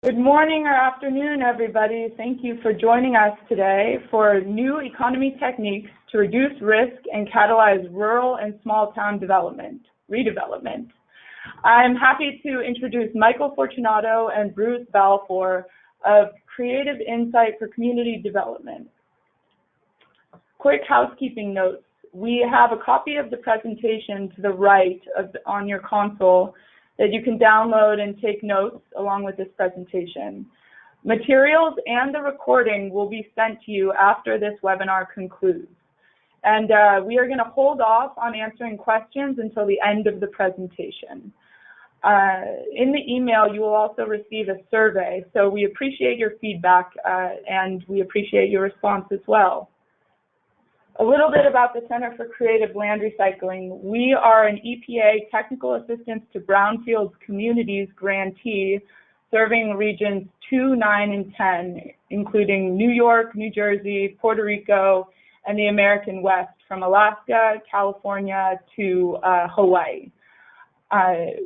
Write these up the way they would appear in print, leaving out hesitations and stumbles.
Good morning or afternoon, everybody. Thank you for joining us today for new economy techniques to reduce risk and catalyze rural and small town development, redevelopment. I'm happy to introduce Michael Fortunato and Bruce Balfour of Creative Insight for Community Development. Quick housekeeping notes. We have a copy of the presentation to the right on your console that you can download and take notes along with this presentation. Materials and the recording will be sent to you after this webinar concludes. And we are going to hold off on answering questions until the end of the presentation. In the email, you will also receive a survey, so we appreciate your feedback and we appreciate your response as well. A little bit about the Center for Creative Land Recycling. We are an EPA Technical Assistance to Brownfield Communities grantee serving regions 2, 9, and 10, including New York, New Jersey, Puerto Rico, and the American West, from Alaska, California to Hawaii.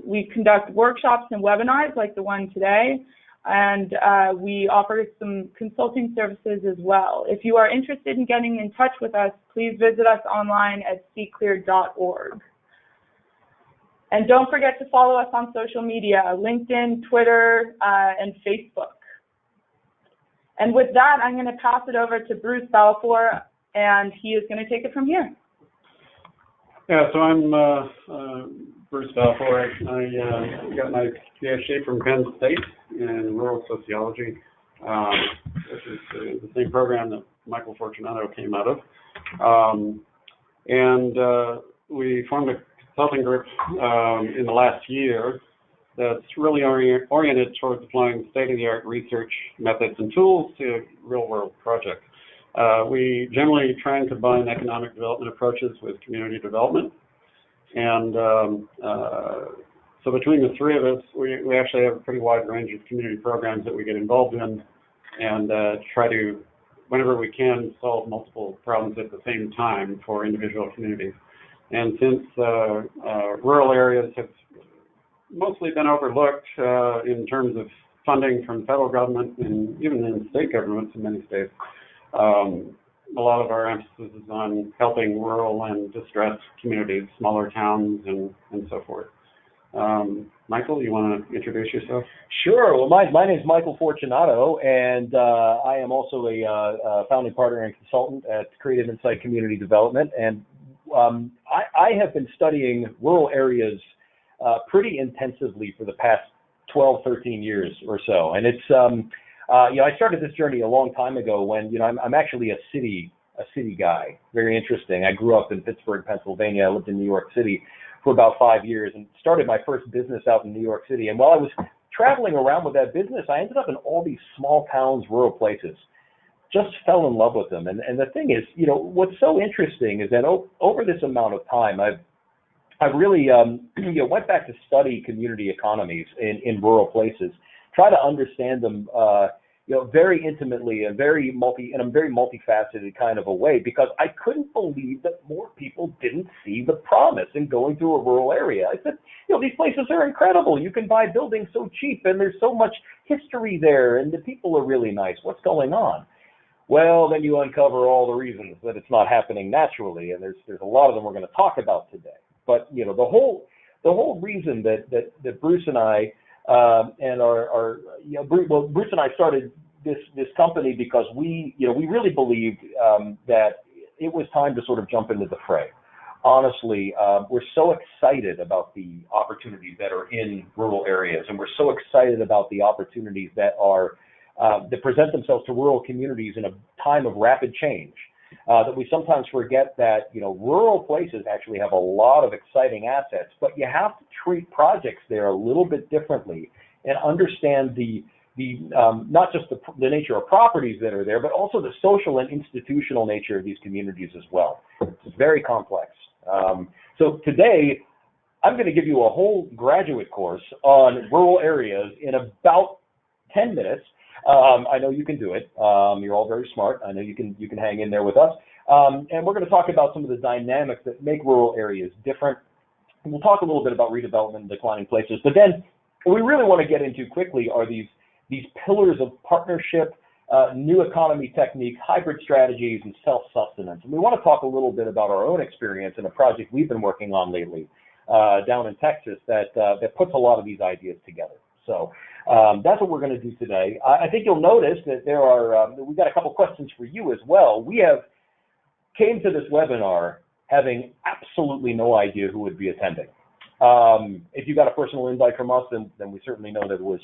We conduct workshops and webinars like the one today, and we offer some consulting services as well. If you are interested in getting in touch with us, please visit us online at cclear.org. And don't forget to follow us on social media, LinkedIn, Twitter, and Facebook. And with that, I'm going to pass it over to Bruce Balfour, and he is going to take it from here. Yeah, so I'm Bruce Balfour. I got my PhD from Penn State in rural sociology, which is the same program that Michael Fortunato came out of. We formed a consulting group in the last year that's really oriented towards applying state-of-the-art research methods and tools to real-world projects. We generally try and combine economic development approaches with community development. And so between the three of us, we actually have a pretty wide range of community programs that we get involved in and try to, whenever we can, solve multiple problems at the same time for individual communities. And since rural areas have mostly been overlooked in terms of funding from the federal government and even in state governments in many states, a lot of our emphasis is on helping rural and distressed communities, smaller towns, and so forth. Michael, you want to introduce yourself? Sure. Well, my name is Michael Fortunato, and I am also a founding partner and consultant at Creative Insight Community Development. And I have been studying rural areas pretty intensively for the past 12, 13 years or so. And it's I started this journey a long time ago when, I'm actually a city guy. Very interesting. I grew up in Pittsburgh, Pennsylvania. I lived in New York City for about 5 years and started my first business out in New York City. And while I was traveling around with that business, I ended up in all these small towns, rural places. Just fell in love with them. And the thing is, what's so interesting is that over this amount of time, I've really went back to study community economies in rural places, try to understand them very intimately and in a very multifaceted kind of a way, because I couldn't believe that more people didn't see the promise in going to a rural area. I said, these places are incredible. You can buy buildings so cheap and there's so much history there and the people are really nice. What's going on? Well, then you uncover all the reasons that it's not happening naturally, and there's a lot of them we're going to talk about today. But the whole reason that Bruce and I Bruce and I started this company because we really believed that it was time to sort of jump into the fray. Honestly, we're so excited about the opportunities that are in rural areas, and we're so excited about the opportunities that present themselves to rural communities in a time of rapid change. That we sometimes forget that rural places actually have a lot of exciting assets, but you have to treat projects there a little bit differently and understand the not just the nature of properties that are there, but also the social and institutional nature of these communities as well. It's very complex. So today, I'm going to give you a whole graduate course on rural areas in about 10 minutes. I know you can do it. You're all very smart. I know you can hang in there with us. And we're going to talk about some of the dynamics that make rural areas different. We'll talk a little bit about redevelopment and declining places. But then what we really want to get into quickly are these these pillars of partnership, new economy techniques, hybrid strategies, and self-sustenance. And we want to talk a little bit about our own experience in a project we've been working on lately down in Texas that puts a lot of these ideas together. So that's what we're going to do today. I think you'll notice that we've got a couple questions for you as well. We came to this webinar having absolutely no idea who would be attending. If you got a personal invite from us, then we certainly know that it was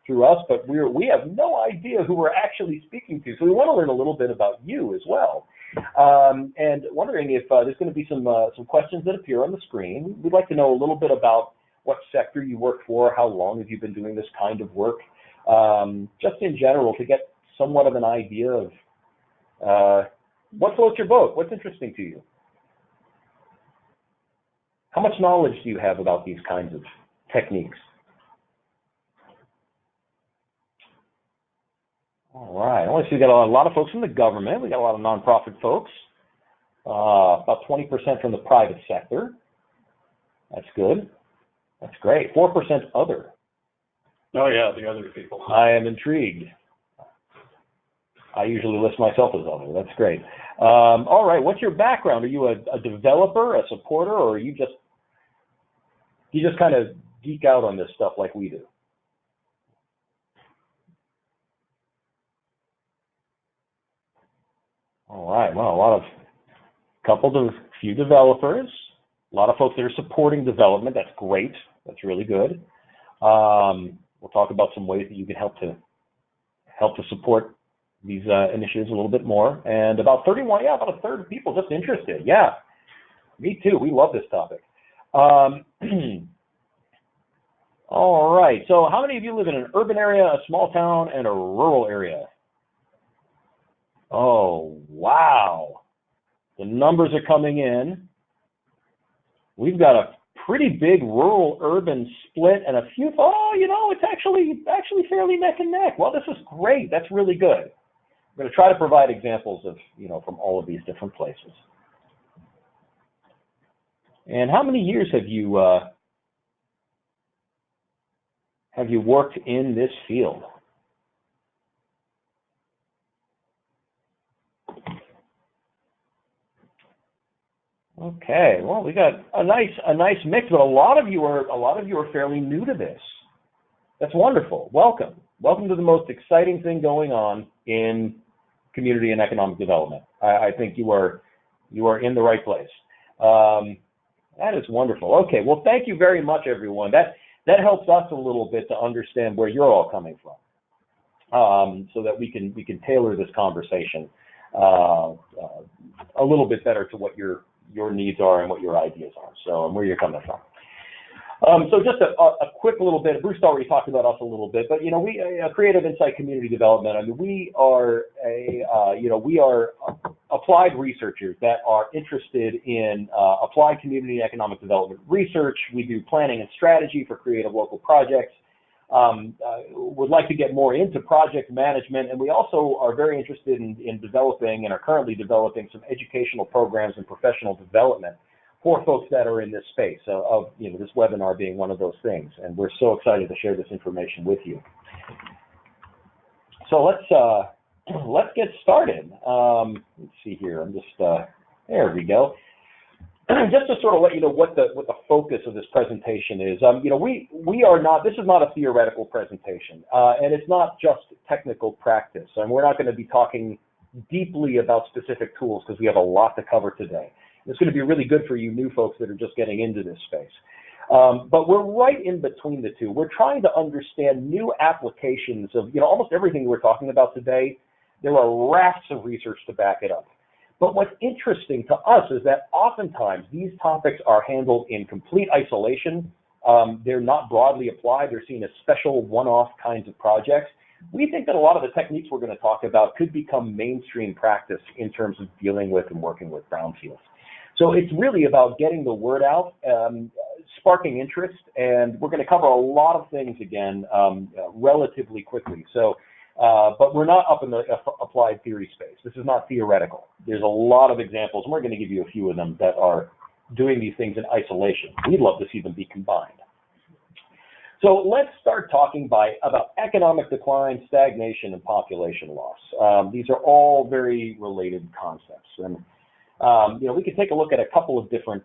through us, but we have no idea who we're actually speaking to. So we want to learn a little bit about you as well. And wondering if there's going to be some questions that appear on the screen. We'd like to know a little bit about what sector you work for, how long have you been doing this kind of work, just in general to get somewhat of an idea of what floats your boat, what's interesting to you. How much knowledge do you have about these kinds of techniques? All right, I see we got a lot of folks from the government. We got a lot of nonprofit folks, about 20% from the private sector. That's good. That's great. 4% other. Oh yeah, the other people. I am intrigued. I usually list myself as other. That's great. All right, what's your background? Are you a developer, a supporter, or are you just kind of geek out on this stuff like we do? All right, well, few developers, a lot of folks that are supporting development. That's great. That's really good. We'll talk about some ways that you can help to support these initiatives a little bit more. And about a third of people just interested. Yeah, me too. We love this topic. All right. So how many of you live in an urban area, a small town, and a rural area? Oh, wow. The numbers are coming in. We've got a pretty big rural-urban split and a few, it's actually fairly neck and neck. Well, this is great. That's really good. I'm going to try to provide examples of, from all of these different places. And how many years have you worked in this field? Okay, well, we got a nice mix, but a lot of you are fairly new to this. That's wonderful. Welcome to the most exciting thing going on in community and economic development. I think you are in the right place. That is wonderful. Okay, well, thank you very much, everyone. That helps us a little bit to understand where you're all coming from, so that we can tailor this conversation a little bit better to what your needs are and what your ideas are, so, and where you're coming from. So just a quick little bit, Bruce already talked about us a little bit, but we Creative Insight Community Development. I mean, we are applied researchers that are interested in applied community and economic development research. We do planning and strategy for creative local projects. Would like to get more into project management, and we also are very interested in developing and are currently developing some educational programs and professional development for folks that are in this space of this webinar being one of those things. And we're so excited to share this information with you. So let's get started. Let's see here. I'm just there we go. Just to sort of let you know what the focus of this presentation is. We are not. This is not a theoretical presentation, and it's not just technical practice. And we're not going to be talking deeply about specific tools because we have a lot to cover today. It's going to be really good for you new folks that are just getting into this space. But we're right in between the two. We're trying to understand new applications of almost everything we're talking about today. There are rafts of research to back it up. But what's interesting to us is that oftentimes these topics are handled in complete isolation. They're not broadly applied. They're seen as special one-off kinds of projects. We think that a lot of the techniques we're going to talk about could become mainstream practice in terms of dealing with and working with brownfields. So it's really about getting the word out, sparking interest, and we're going to cover a lot of things again relatively quickly. So, but we're not up in the applied theory space. This is not theoretical. There's a lot of examples, and we're going to give you a few of them that are doing these things in isolation. We'd love to see them be combined. So let's start talking about economic decline, stagnation, and population loss. These are all very related concepts. And, we can take a look at a couple of different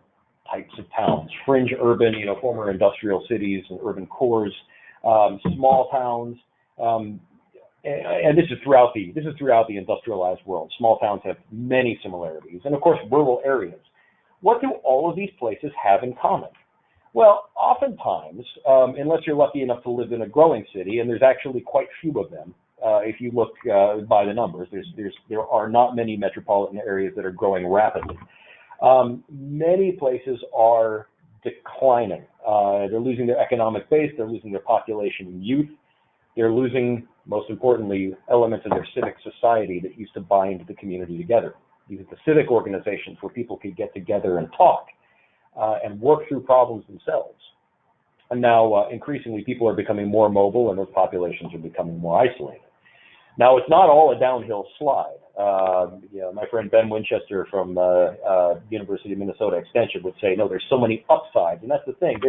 types of towns: fringe urban, former industrial cities and urban cores, small towns, and this is throughout the industrialized world. Small towns have many similarities, and of course, rural areas. What do all of these places have in common? Well, oftentimes, unless you're lucky enough to live in a growing city, and there's actually quite few of them, if you look by the numbers, there are not many metropolitan areas that are growing rapidly. Many places are declining. They're losing their economic base, they're losing their population and youth, they're losing, most importantly, elements of their civic society that used to bind the community together. These are the civic organizations where people could get together and talk and work through problems themselves. And now, increasingly, people are becoming more mobile, and those populations are becoming more isolated. Now, it's not all a downhill slide. My friend Ben Winchester from University of Minnesota Extension would say, no, there's so many upsides, and that's the thing.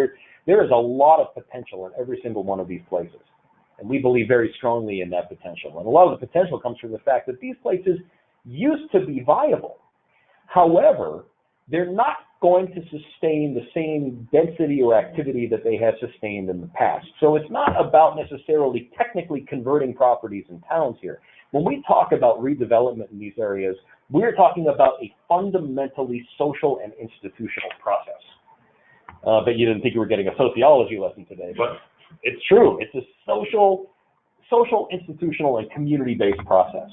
There is a lot of potential in every single one of these places, and we believe very strongly in that potential. And a lot of the potential comes from the fact that these places used to be viable. However, they're not going to sustain the same density or activity that they have sustained in the past. So it's not about necessarily technically converting properties in towns here. When we talk about redevelopment in these areas, we're talking about a fundamentally social and institutional process. But you didn't think you were getting a sociology lesson today, but it's true. It's a social, institutional, and community-based process.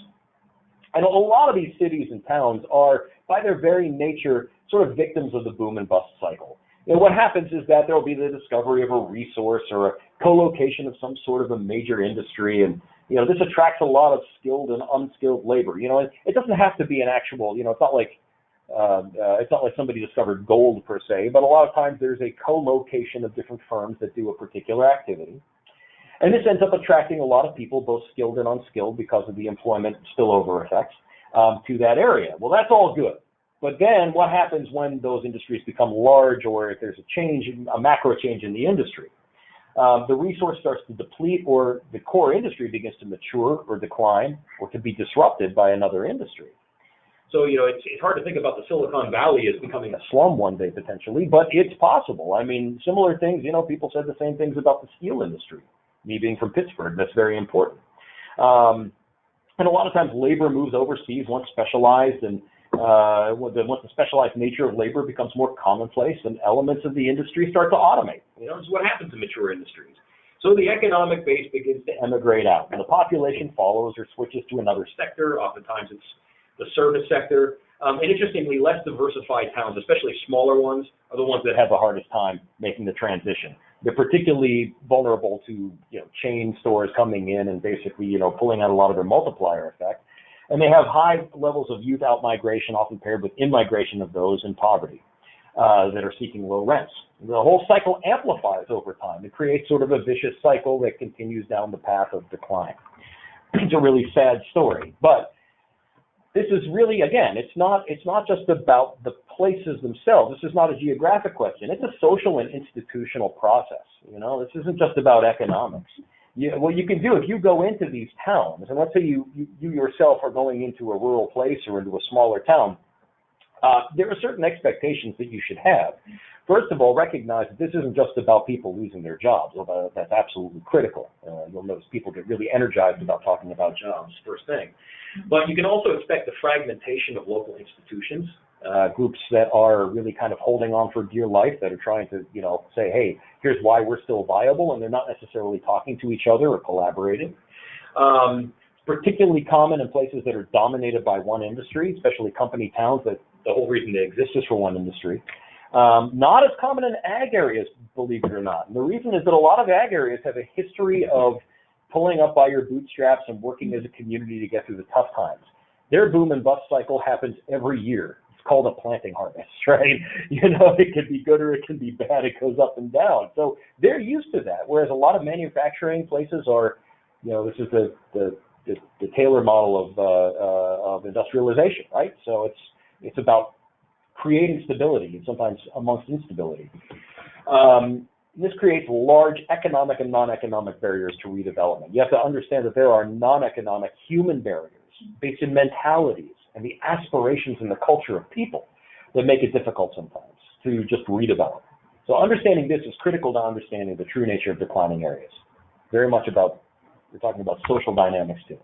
And a lot of these cities and towns are, by their very nature, sort of victims of the boom and bust cycle. What happens is that there will be the discovery of a resource or a co-location of some sort of a major industry, and this attracts a lot of skilled and unskilled labor. It doesn't have to be an actual. It's not like somebody discovered gold per se, but a lot of times there's a co-location of different firms that do a particular activity. And this ends up attracting a lot of people, both skilled and unskilled, because of the employment spillover effects to that area. Well, that's all good. But then what happens when those industries become large, or if there's a macro change in the industry? The resource starts to deplete, or the core industry begins to mature or decline or to be disrupted by another industry. So, it's hard to think about the Silicon Valley as becoming a slum one day potentially, but it's possible. I mean, similar things, people said the same things about the steel industry. Me being from Pittsburgh, that's very important. And a lot of times labor moves overseas once specialized, and once the specialized nature of labor becomes more commonplace, and elements of the industry start to automate. This is what happens in mature industries. So the economic base begins to emigrate out, and the population follows or switches to another sector. Oftentimes it's the service sector. And interestingly, less diversified towns, especially smaller ones, are the ones that have the hardest time making the transition. They're particularly vulnerable to chain stores coming in and basically pulling out a lot of their multiplier effect. And they have high levels of youth out-migration, often paired with in-migration of those in poverty that are seeking low rents. The whole cycle amplifies over time. It creates sort of a vicious cycle that continues down the path of decline. It's a really sad story, but this is really, again, it's not just about the places themselves. This is not a geographic question. It's a social and institutional process. This isn't just about economics. What you can do if you go into these towns, and let's say you yourself are going into a rural place or into a smaller town, there are certain expectations that you should have. First of all, recognize that this isn't just about people losing their jobs, although that's absolutely critical. You'll notice people get really energized about talking about jobs first thing. But you can also expect the fragmentation of local institutions, groups that are really kind of holding on for dear life, that are trying to, say, hey, here's why we're still viable, and they're not necessarily talking to each other or collaborating. Particularly common in places that are dominated by one industry, especially company towns that the whole reason they exist is for one industry. Not as common in ag areas, believe it or not. And the reason is that a lot of ag areas have a history of pulling up by your bootstraps and working as a community to get through the tough times. Their boom and bust cycle happens every year. It's called a planting harvest, right? It can be good or it can be bad. It goes up and down. So they're used to that. Whereas a lot of manufacturing places are, this is the Taylor model of industrialization, right? So it's about creating stability, and sometimes amongst instability. This creates large economic and non-economic barriers to redevelopment. You have to understand that there are non-economic human barriers based in mentalities and the aspirations and the culture of people that make it difficult sometimes to just redevelop. So understanding this is critical to understanding the true nature of declining areas. Very much about, we're talking about social dynamics too.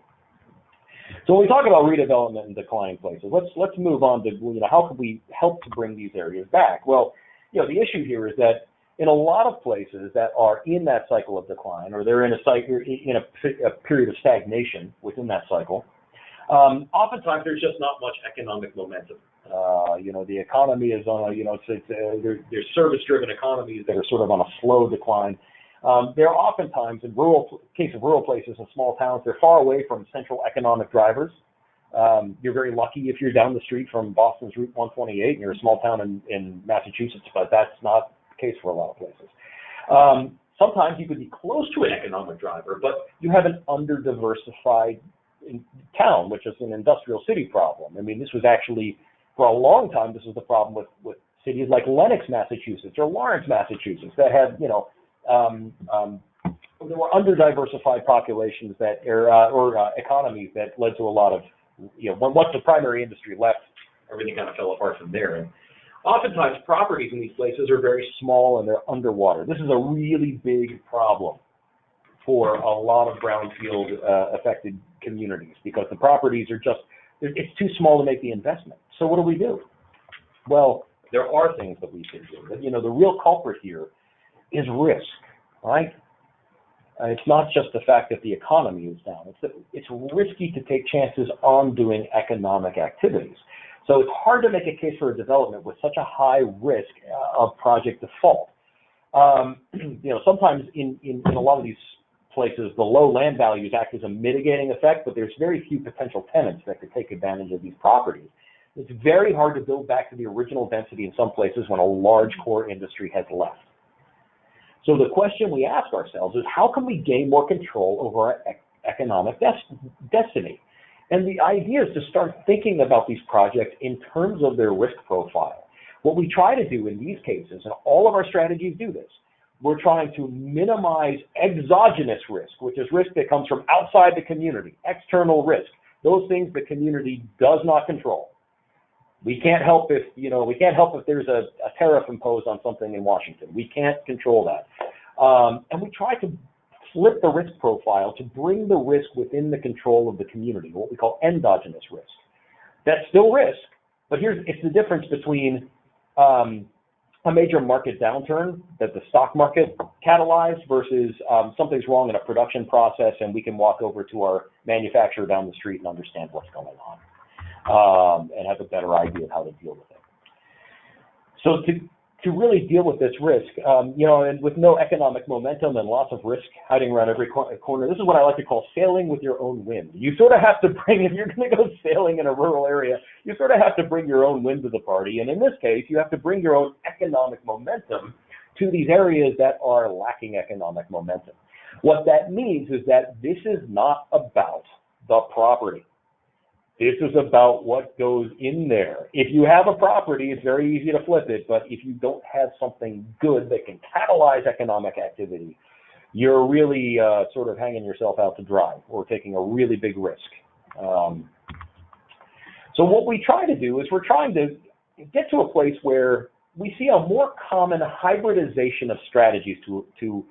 So when we talk about redevelopment in declining places, let's move on to, how can we help to bring these areas back? Well, the issue here is that in a lot of places that are in that cycle of decline, or they're in a period of stagnation within that cycle, oftentimes there's just not much economic momentum. The economy is on there's service-driven economies that are sort of on a slow decline. They're oftentimes, in case of rural places and small towns, they're far away from central economic drivers. You're very lucky if you're down the street from Boston's Route 128 and you're a small town in Massachusetts, but that's not the case for a lot of places. Sometimes you could be close to an economic driver, but you have an under-diversified town, which is an industrial city problem. I mean, this was actually, for a long time, this was the problem with cities like Lenox, Massachusetts, or Lawrence, Massachusetts, that had, there were under-diversified populations that, or economies that led to a lot of, once the primary industry left, everything kind of fell apart from there. And oftentimes, properties in these places are very small and they're underwater. This is a really big problem for a lot of brownfield affected communities because the properties are just, it's too small to make the investment. So what do? Well, there are things that we can do. The real culprit here is risk, right? It's not just the fact that the economy is down. It's that it's risky to take chances on doing economic activities. So it's hard to make a case for a development with such a high risk of project default. Sometimes in a lot of these places, the low land values act as a mitigating effect, but there's very few potential tenants that could take advantage of these properties. It's very hard to build back to the original density in some places when a large core industry has left. So the question we ask ourselves is, how can we gain more control over our economic destiny? And the idea is to start thinking about these projects in terms of their risk profile. What we try to do in these cases, and all of our strategies do this, we're trying to minimize exogenous risk, which is risk that comes from outside the community, external risk, those things the community does not control. We can't help if there's a tariff imposed on something in Washington. We can't control that. And we try to flip the risk profile to bring the risk within the control of the community, what we call endogenous risk. That's still risk, but it's the difference between a major market downturn that the stock market catalyzed versus something's wrong in a production process and we can walk over to our manufacturer down the street and understand what's going on and have a better idea of how to deal with it. So to really deal with this risk, and with no economic momentum and lots of risk hiding around every corner, this is what I like to call sailing with your own wind. You sort of have to bring, if you're going to go sailing in a rural area, you sort of have to bring your own wind to the party. And in this case, you have to bring your own economic momentum to these areas that are lacking economic momentum. What that means is that this is not about the property. This is about what goes in there. If you have a property, it's very easy to flip it, but if you don't have something good that can catalyze economic activity, you're really sort of hanging yourself out to dry or taking a really big risk. So what we try to do is we're trying to get to a place where we see a more common hybridization of strategies to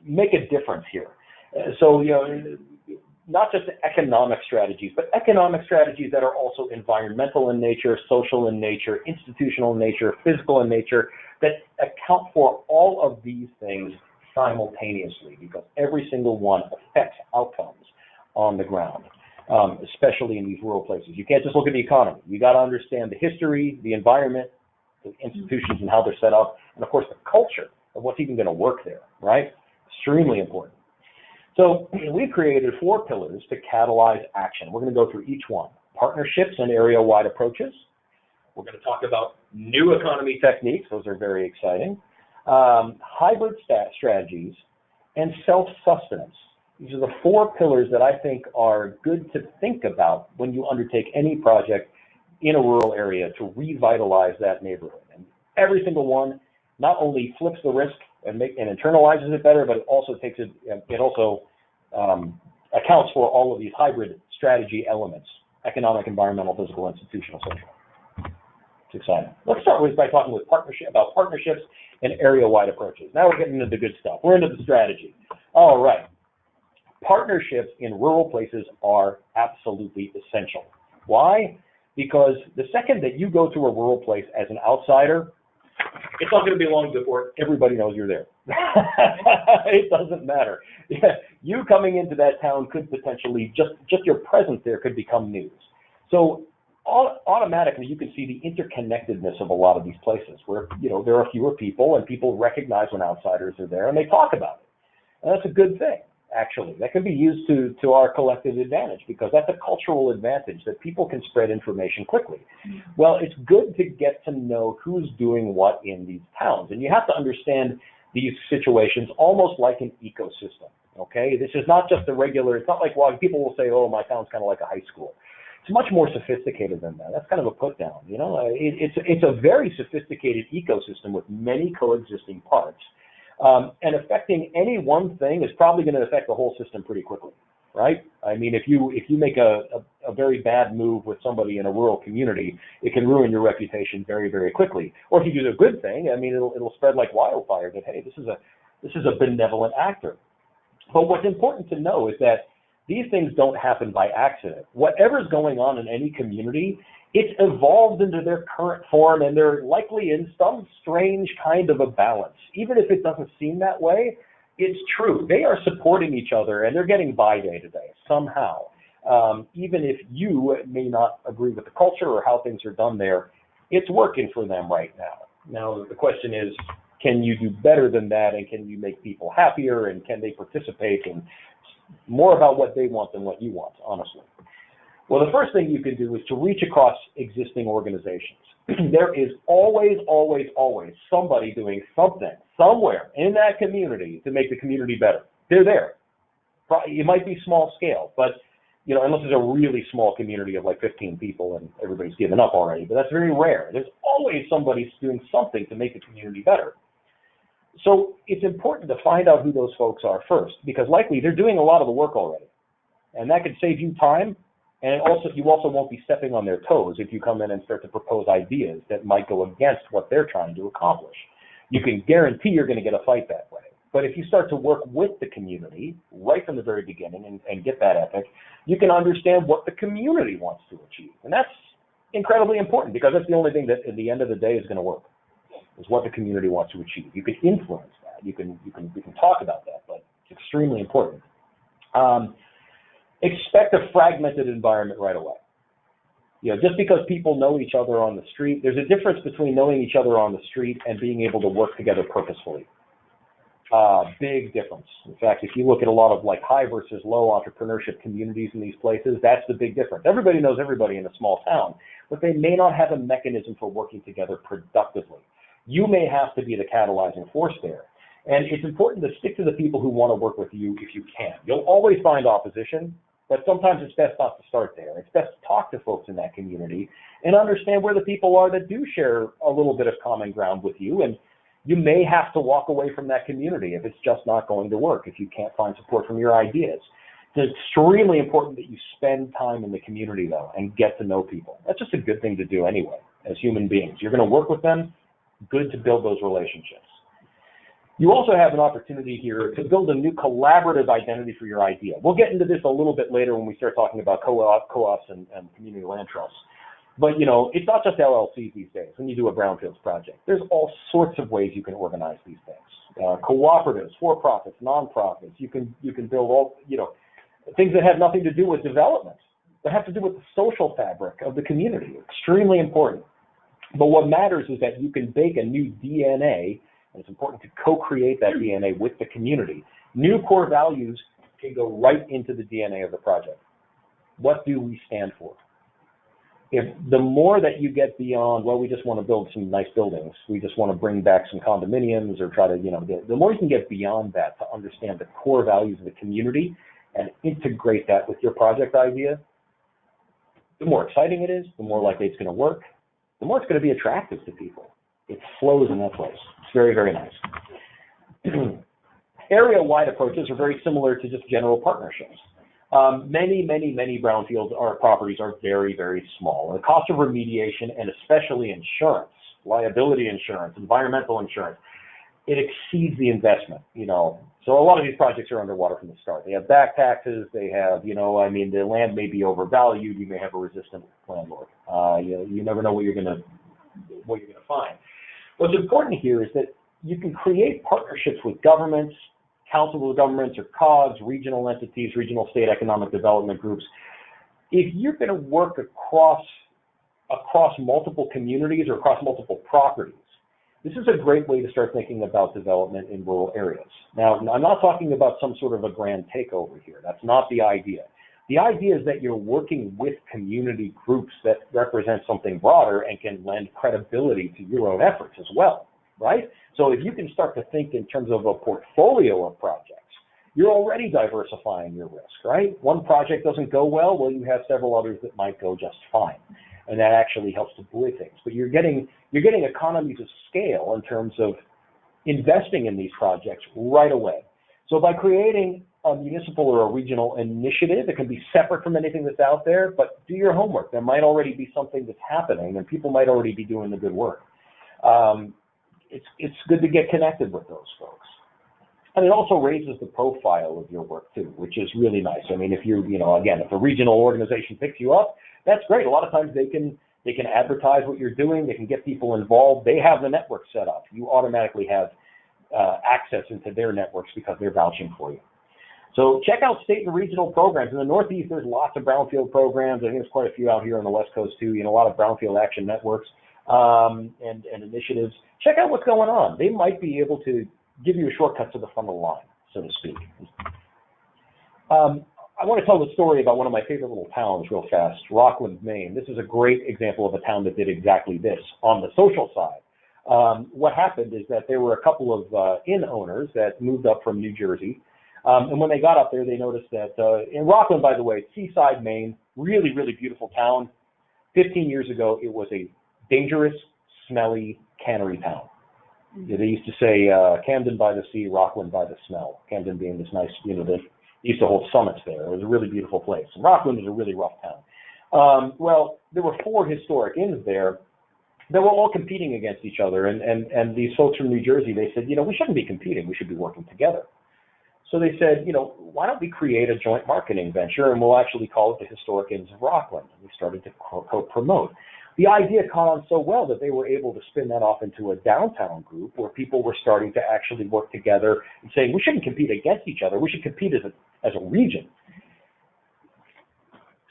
make a difference here. So, not just economic strategies, but economic strategies that are also environmental in nature, social in nature, institutional in nature, physical in nature, that account for all of these things simultaneously, because every single one affects outcomes on the ground, especially in these rural places. You can't just look at the economy. You got to understand the history, the environment, the institutions and how they're set up, and of course the culture of what's even going to work there, right? Extremely important. So we've created 4 pillars to catalyze action. We're going to go through each one. Partnerships and area-wide approaches. We're going to talk about new economy techniques. Those are very exciting. Hybrid strategies and self-sustenance. These are the 4 pillars that I think are good to think about when you undertake any project in a rural area to revitalize that neighborhood. And Every single one not only flips the risk and internalizes it better, but it also accounts for all of these hybrid strategy elements: economic, environmental, physical, institutional, social. It's exciting. Let's start by talking about partnerships and area-wide approaches. Now we're getting into the good stuff. We're into the strategy. All right. Partnerships in rural places are absolutely essential. Why? Because the second that you go to a rural place as an outsider, it's not going to be long before everybody knows you're there. It doesn't matter. You coming into that town could potentially, just your presence there could become news. So automatically you can see the interconnectedness of a lot of these places where, there are fewer people and people recognize when outsiders are there and they talk about it. And that's a good thing, actually. That can be used to our collective advantage, because that's a cultural advantage, that people can spread information quickly. Well, it's good to get to know who's doing what in these towns. And you have to understand these situations almost like an ecosystem, okay? This is not just it's not like, well, people will say, oh, my town's kind of like a high school. It's much more sophisticated than that. That's kind of a put down, It's a very sophisticated ecosystem with many coexisting parts. And affecting any one thing is probably going to affect the whole system pretty quickly, right? I mean, if you make a very bad move with somebody in a rural community, it can ruin your reputation very, very quickly. Or if you do a good thing, I mean, it'll spread like wildfire. That, hey, this is a benevolent actor. But what's important to know is that these things don't happen by accident. Whatever's going on in any community, it's evolved into their current form, and they're likely in some strange kind of a balance. Even if it doesn't seem that way, it's true. They are supporting each other, and they're getting by day to day somehow. Even if you may not agree with the culture or how things are done there, it's working for them right now. Now, the question is, can you do better than that, and can you make people happier, and can they participate, and more about what they want than what you want, honestly. Well, the first thing you can do is to reach across existing organizations. There is always, always, always somebody doing something, somewhere in that community to make the community better. They're there. It might be small scale, but, unless it's a really small community of like 15 people and everybody's given up already, but that's very rare. There's always somebody doing something to make the community better. So it's important to find out who those folks are first, because likely they're doing a lot of the work already. And that could save you time, and you also won't be stepping on their toes if you come in and start to propose ideas that might go against what they're trying to accomplish. You can guarantee you're going to get a fight that way. But if you start to work with the community right from the very beginning and get that ethic, you can understand what the community wants to achieve. And that's incredibly important, because that's the only thing that at the end of the day is going to work, is what the community wants to achieve. You can influence that. You can talk about that, but it's extremely important. Expect a fragmented environment right away. Just because people know each other on the street, there's a difference between knowing each other on the street and being able to work together purposefully. Big difference. In fact, if you look at a lot of like high versus low entrepreneurship communities in these places, that's the big difference. Everybody knows everybody in a small town, but they may not have a mechanism for working together productively. You may have to be the catalyzing force there. And it's important to stick to the people who want to work with you if you can. You'll always find opposition, but sometimes it's best not to start there. It's best to talk to folks in that community and understand where the people are that do share a little bit of common ground with you. And you may have to walk away from that community if it's just not going to work, if you can't find support from your ideas. It's extremely important that you spend time in the community, though, and get to know people. That's just a good thing to do anyway, as human beings. You're going to work with them, good to build those relationships. You also have an opportunity here to build a new collaborative identity for your idea. We'll get into this a little bit later when we start talking about co-ops and community land trusts. But, it's not just LLCs these days when you do a brownfields project. There's all sorts of ways you can organize these things. Cooperatives, for-profits, non-profits. You can build all, things that have nothing to do with development, that have to do with the social fabric of the community. Extremely important. But what matters is that you can bake a new DNA, and it's important to co-create that DNA with the community. New core values can go right into the DNA of the project. What do we stand for? If the more that you get beyond, well, we just want to build some nice buildings, we just want to bring back some condominiums or try to, the more you can get beyond that to understand the core values of the community and integrate that with your project idea, the more exciting it is, the more likely it's going to work, the more it's going to be attractive to people. It flows in that place. It's very, very nice. Area-wide approaches are very similar to just general partnerships. Many brownfield properties are very, very small. The cost of remediation, and especially insurance, liability insurance, environmental insurance, it exceeds the investment, you know. So a lot of these projects are underwater from the start. They have back taxes. They have, you know, I mean, the land may be overvalued. You may have a resistant landlord. You never know what you're gonna find. What's important here is that you can create partnerships with governments, councils of governments or COGs, regional entities, regional state economic development groups. If you're going to work across multiple communities or across multiple properties, this is a great way to start thinking about development in rural areas. Now, I'm not talking about some sort of a grand takeover here. That's not the idea. The idea is that you're working with community groups that represent something broader and can lend credibility to your own efforts as well, right? So if you can start to think in terms of a portfolio of projects, you're already diversifying your risk, right? One project doesn't go well, well, you have several others that might go just fine. And that actually helps to buoy things. But you're getting economies of scale in terms of investing in these projects right away. So by creating a municipal or a regional initiative, it can be separate from anything that's out there, but do your homework. There might already be something that's happening, and people might already be doing the good work. It's good to get connected with those folks. And it also raises the profile of your work too, which is really nice. I mean, if if a regional organization picks you up, that's great. A lot of times they can advertise what you're doing. They can get people involved. They have the network set up. You automatically have access into their networks because they're vouching for you. So check out state and regional programs. In the Northeast, there's lots of brownfield programs. I think there's quite a few out here on the West Coast too. You know, a lot of brownfield action networks and initiatives. Check out what's going on. They might be able to give you a shortcut to the front of the line, so to speak. I want to tell the story about one of my favorite little towns real fast, Rockland, Maine. This is a great example of a town that did exactly this on the social side. What happened is that there were a couple of inn owners that moved up from New Jersey. And when they got up there, they noticed that in Rockland, by the way, seaside Maine, really, really beautiful town. 15 years ago, it was a dangerous, smelly cannery town. They used to say Camden by the sea, Rockland by the smell. Camden being this nice, they used to hold summits there. It was a really beautiful place. And Rockland was a really rough town. Well, there were 4 historic inns there that were all competing against each other. And these folks from New Jersey, they said, we shouldn't be competing. We should be working together. So they said, why don't we create a joint marketing venture and we'll actually call it the Historic Inns of Rockland. And we started to co-promote. The idea caught on so well that they were able to spin that off into a downtown group where people were starting to actually work together and saying, we shouldn't compete against each other. We should compete as a region.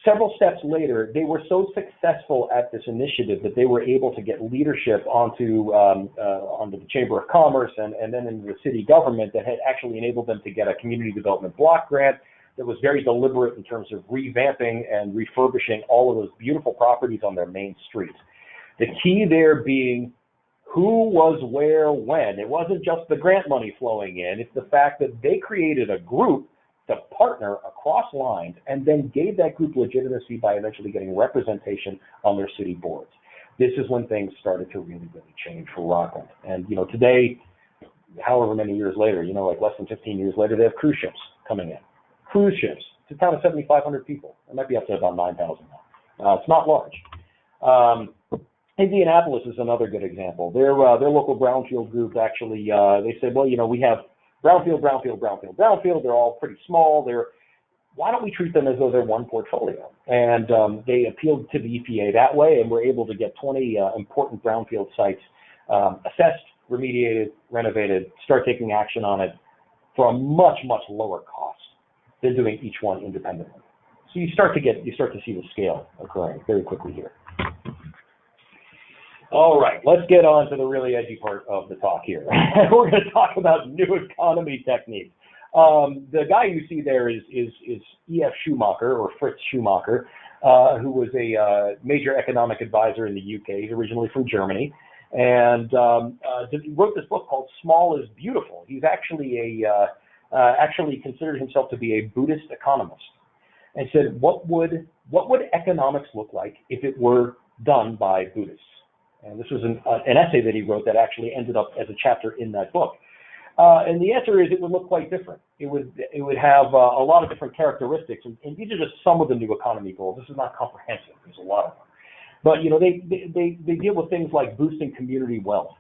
Several steps later, they were so successful at this initiative that they were able to get leadership onto the Chamber of Commerce and then into the city government that had actually enabled them to get a community development block grant that was very deliberate in terms of revamping and refurbishing all of those beautiful properties on their main streets. The key there being who was where when. It wasn't just the grant money flowing in. It's the fact that they created a group to partner across lines and then gave that group legitimacy by eventually getting representation on their city boards. This is when things started to really, really change for Rockland. And, today, however many years later, like less than 15 years later, they have cruise ships coming in. Cruise ships. It's a town of 7,500 people. It might be up to about 9,000 now. It's not large. Indianapolis is another good example. Their local brownfield group actually, they said, well, we have brownfield. They're all pretty small. Why don't we treat them as though they're one portfolio? And they appealed to the EPA that way and were able to get 20 important brownfield sites assessed, remediated, renovated, start taking action on it for a much, much lower cost than doing each one independently. So you start to see the scale occurring very quickly here. All right, let's get on to the really edgy part of the talk here. We're going to talk about new economy techniques. The guy you see there is E.F. Schumacher, or Fritz Schumacher, who was a major economic advisor in the UK. He's originally from Germany, and he wrote this book called Small is Beautiful. He's actually actually considered himself to be a Buddhist economist, and said, what would economics look like if it were done by Buddhists? And this was an essay that he wrote that actually ended up as a chapter in that book. And the answer is it would look quite different. It would have a lot of different characteristics, and these are just some of the new economy goals. This is not comprehensive. There's a lot of them. But they deal with things like boosting community wealth,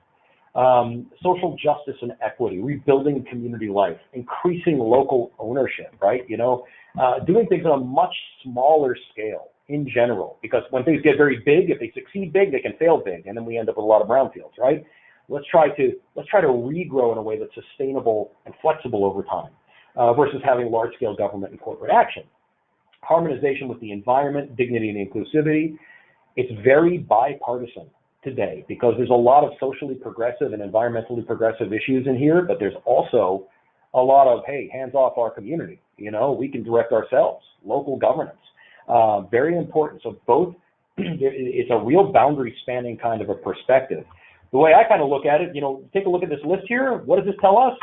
social justice and equity, rebuilding community life, increasing local ownership, right? Doing things on a much smaller scale in general, because when things get very big, if they succeed big, they can fail big, and then we end up with a lot of brownfields, right? Let's try to regrow in a way that's sustainable and flexible over time, versus having large-scale government and corporate action. Harmonization with the environment, dignity and inclusivity. It's very bipartisan today because there's a lot of socially progressive and environmentally progressive issues in here, but there's also a lot of, hey, hands off our community. We can direct ourselves, local governance. Very important. So both, it's a real boundary spanning kind of a perspective. The way I kind of look at it, take a look at this list here. What does this tell us?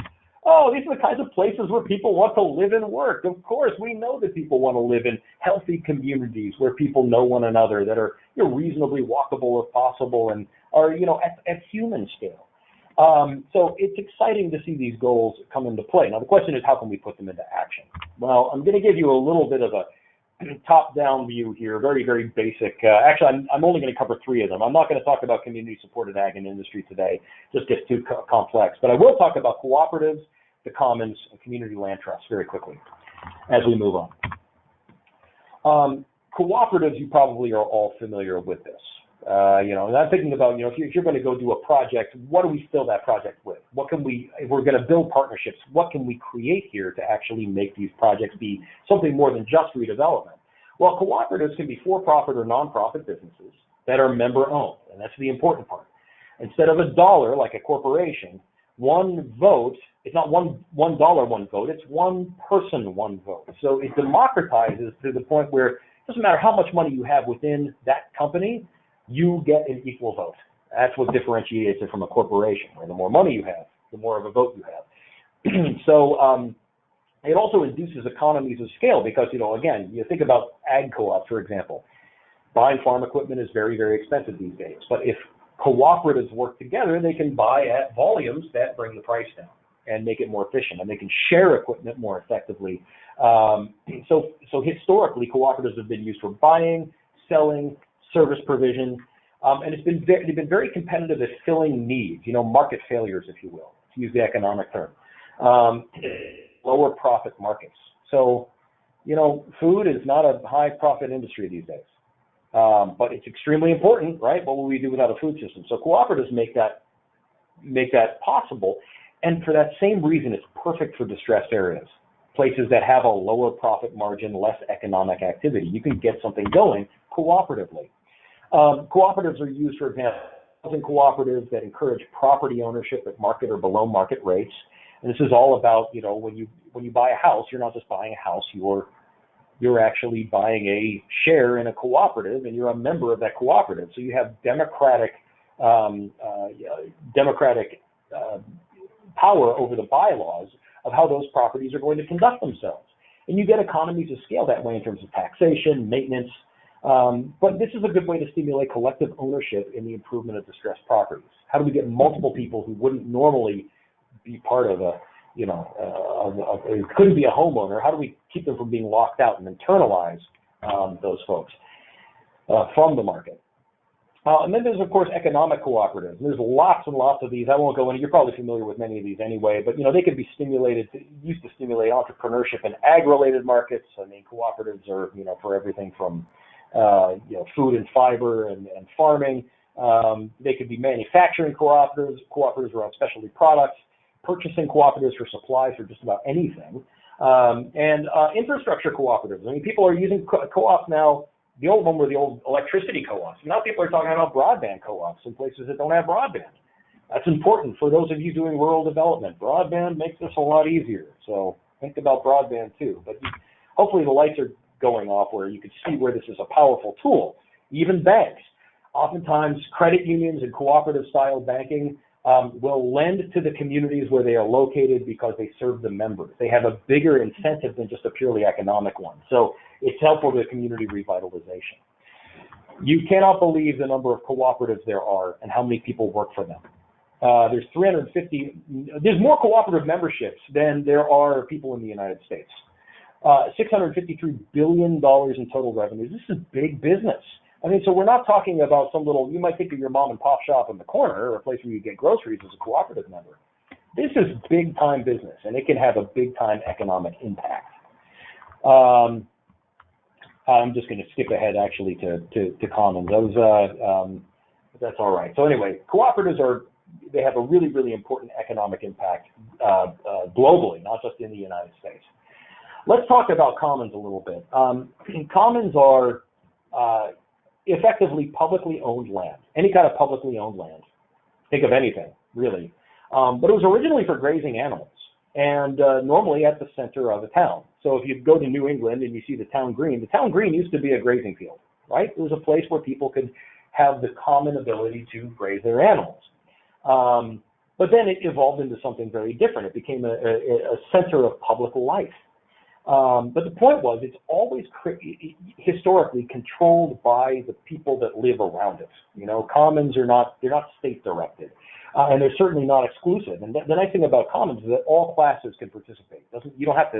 Oh, these are the kinds of places where people want to live and work. Of course, we know that people want to live in healthy communities where people know one another, that are reasonably walkable if possible, and are at human scale. So it's exciting to see these goals come into play. Now the question is, how can we put them into action? Well, I'm going to give you a little bit of a top-down view here, very, very basic. Actually, I'm only going to cover 3 of them. I'm not going to talk about community-supported ag and industry today. Just gets too complex. But I will talk about cooperatives, the commons, and community land trusts very quickly as we move on. Cooperatives, you probably are all familiar with this. And I'm thinking about, if you're going to go do a project, what do we fill that project with? If we're going to build partnerships, what can we create here to actually make these projects be something more than just redevelopment? Well, cooperatives can be for-profit or non-profit businesses that are member-owned, and that's the important part. Instead of $1 like a corporation, one vote, it's not $1 one vote, it's one person one vote. So it democratizes to the point where it doesn't matter how much money you have within that company, you get an equal vote. That's what differentiates it from a corporation, where the more money you have, the more of a vote you have. So it also induces economies of scale because, again, you think about ag co-ops, for example. Buying farm equipment is very, very expensive these days. But if cooperatives work together, they can buy at volumes that bring the price down and make it more efficient, and they can share equipment more effectively. So historically, cooperatives have been used for buying, selling, service provision, and they've been very competitive at filling needs, market failures, if you will, to use the economic term. Lower profit markets. So, food is not a high profit industry these days, but it's extremely important, right? What will we do without a food system? So cooperatives make that possible, and for that same reason, it's perfect for distressed areas, places that have a lower profit margin, less economic activity. You can get something going cooperatively. Cooperatives are used, for example, housing cooperatives that encourage property ownership at market or below market rates. And this is all about, when you buy a house, you're not just buying a house, you're actually buying a share in a cooperative, and you're a member of that cooperative. So you have democratic power over the bylaws of how those properties are going to conduct themselves. And you get economies of scale that way in terms of taxation, maintenance. But this is a good way to stimulate collective ownership in the improvement of distressed properties. How do we get multiple people who wouldn't normally be part of couldn't be a homeowner? How do we keep them from being locked out and internalize those folks from the market? And then there's, of course, economic cooperatives. There's lots and lots of these. I won't go into. You're probably familiar with many of these anyway. But they can be used to stimulate entrepreneurship in ag-related markets. I mean, cooperatives are for everything from food and fiber and farming. They could be manufacturing cooperatives around specialty products, purchasing cooperatives for supplies for just about anything, and infrastructure cooperatives. I mean, people are using co-ops now. The old one were the old electricity co-ops. Now people are talking about broadband co-ops in places that don't have broadband. That's important for those of you doing rural development. Broadband makes this a lot easier. So think about broadband too. But hopefully the lights are going off where you can see where this is a powerful tool. Even banks. Oftentimes credit unions and cooperative style banking will lend to the communities where they are located because they serve the members. They have a bigger incentive than just a purely economic one. So it's helpful to community revitalization. You cannot believe the number of cooperatives there are and how many people work for them. There's more cooperative memberships than there are people in the United States. $653 billion in total revenues. This is big business. I mean, so we're not talking about some little, you might think of your mom and pop shop in the corner or a place where you get groceries as a cooperative member. This is big time business, and it can have a big time economic impact. I'm just going to skip ahead actually to commons. That's all right. So anyway, cooperatives they have a really, really important economic impact globally, not just in the United States. Let's talk about commons a little bit. Commons are effectively publicly owned land, any kind of publicly owned land. Think of anything, really. But it was originally for grazing animals, and normally at the center of a town. So if you go to New England and you see the town green used to be a grazing field, right? It was a place where people could have the common ability to graze their animals. But then it evolved into something very different. It became a center of public life. But the point was, it's always historically controlled by the people that live around it. You know, commons they're not state directed, and they're certainly not exclusive. And the nice thing about commons is that all classes can participate. You don't have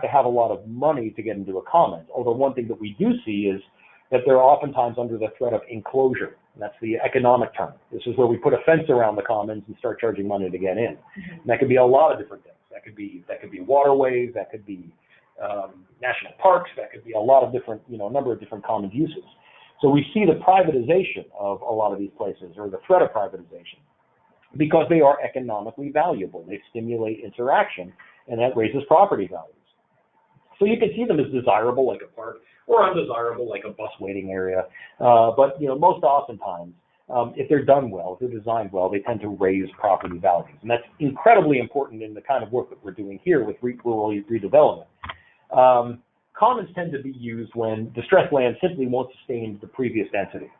to have a lot of money to get into a commons. Although one thing that we do see is that they're oftentimes under the threat of enclosure. And that's the economic term. This is where we put a fence around the commons and start charging money to get in. And that could be a lot of different things. That could be waterways. That could be national parks. That could be a lot of different, a number of different commons uses. So we see the privatization of a lot of these places, or the threat of privatization, because they are economically valuable. They stimulate interaction, and that raises property values. So you can see them as desirable, like a park, or undesirable, like a bus waiting area. But most oftentimes, if they're done well, if they're designed well, they tend to raise property values. And that's incredibly important in the kind of work that we're doing here with rural redevelopment. Commons tend to be used when distressed land simply won't sustain the previous density.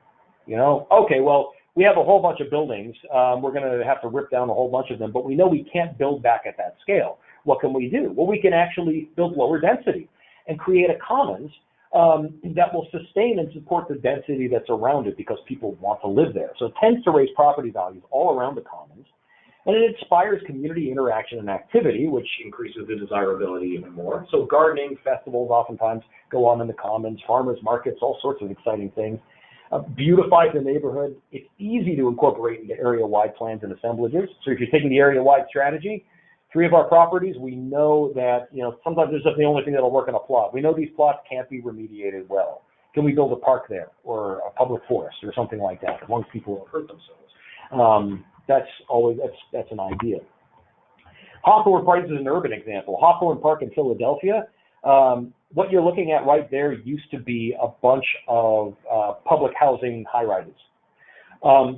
Okay, well, we have a whole bunch of buildings. We're going to have to rip down a whole bunch of them, but we know we can't build back at that scale. What can we do? Well, we can actually build lower density and create a commons that will sustain and support the density that's around it because people want to live there. So it tends to raise property values all around the commons, and it inspires community interaction and activity, which increases the desirability even more. So gardening, festivals oftentimes go on in the commons, farmers markets, all sorts of exciting things. Beautifies the neighborhood. It's easy to incorporate into area-wide plans and assemblages. So if you're taking the area-wide strategy, 3 of our properties, we know that, sometimes there's just the only thing that'll work in a plot. We know these plots can't be remediated well. Can we build a park there or a public forest or something like that, as long as people don't hurt themselves? That's an idea. Hawthorne Park is an urban example. Hawthorne Park in Philadelphia, what you're looking at right there used to be a bunch of public housing high-rises.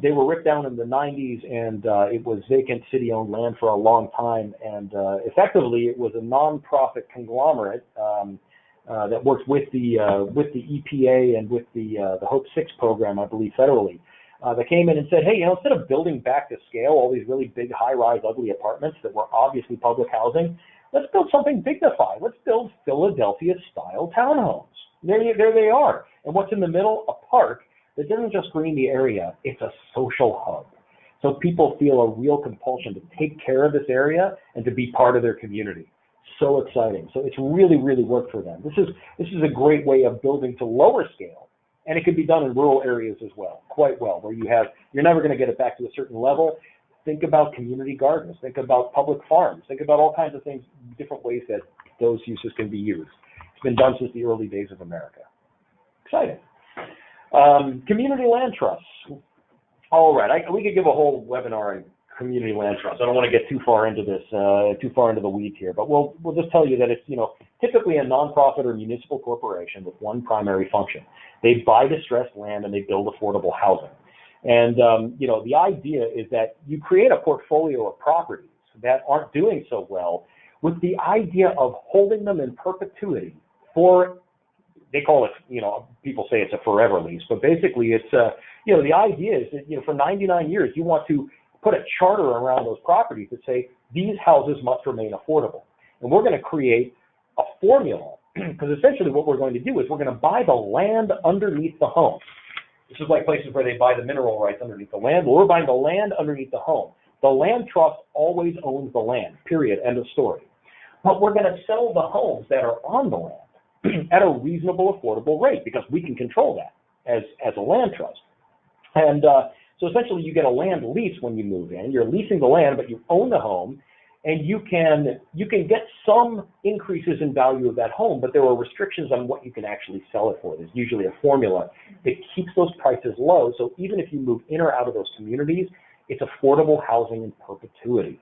They were ripped down in the 90s, and it was vacant city-owned land for a long time. And effectively, it was a nonprofit conglomerate that worked with the EPA and with the Hope 6 program, I believe, federally. That came in and said, hey, instead of building back to scale all these really big, high-rise, ugly apartments that were obviously public housing, let's build something dignified. Let's build Philadelphia-style townhomes. There they are. And what's in the middle? A park that doesn't just green the area, it's a social hub. So people feel a real compulsion to take care of this area and to be part of their community. So exciting. So it's really, really worked for them. This is a great way of building to lower scale, and it can be done in rural areas as well, quite well, where you're never going to get it back to a certain level. Think about community gardens. Think about public farms. Think about all kinds of things, different ways that those uses can be used. It's been done since the early days of America. Exciting. Community land trusts. All right, we could give a whole webinar on community land trusts. I don't want to get too far into this, too far into the weeds here, but we'll just tell you that it's typically a nonprofit or municipal corporation with one primary function. They buy distressed land and they build affordable housing. And the idea is that you create a portfolio of properties that aren't doing so well, with the idea of holding them in perpetuity for. They call it, people say it's a forever lease, but basically it's, the idea is that, for 99 years, you want to put a charter around those properties that say these houses must remain affordable. And we're going to create a formula Because essentially what we're going to do is we're going to buy the land underneath the home. This is like places where they buy the mineral rights underneath the land. Well, we're buying the land underneath the home. The land trust always owns the land, period, end of story. But we're going to sell the homes that are on the land at a reasonable, affordable rate because we can control that as a land trust. And so essentially you get a land lease when you move in. You're leasing the land, but you own the home, and you can get some increases in value of that home, but there are restrictions on what you can actually sell it for. There's usually a formula that keeps those prices low, so even if you move in or out of those communities, it's affordable housing in perpetuity.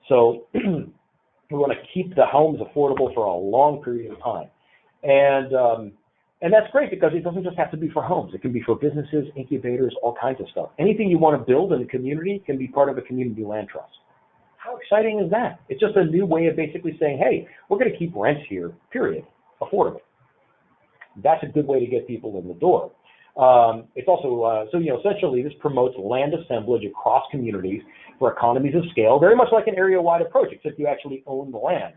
So we want to keep the homes affordable for a long period of time. And that's great because it doesn't just have to be for homes. It can be for businesses, incubators, all kinds of stuff. Anything you want to build in a community can be part of a community land trust. How exciting is that? It's just a new way of basically saying, hey, we're going to keep rents here, period, affordable. That's a good way to get people in the door. It's also, essentially this promotes land assemblage across communities for economies of scale, very much like an area-wide approach, except you actually own the land.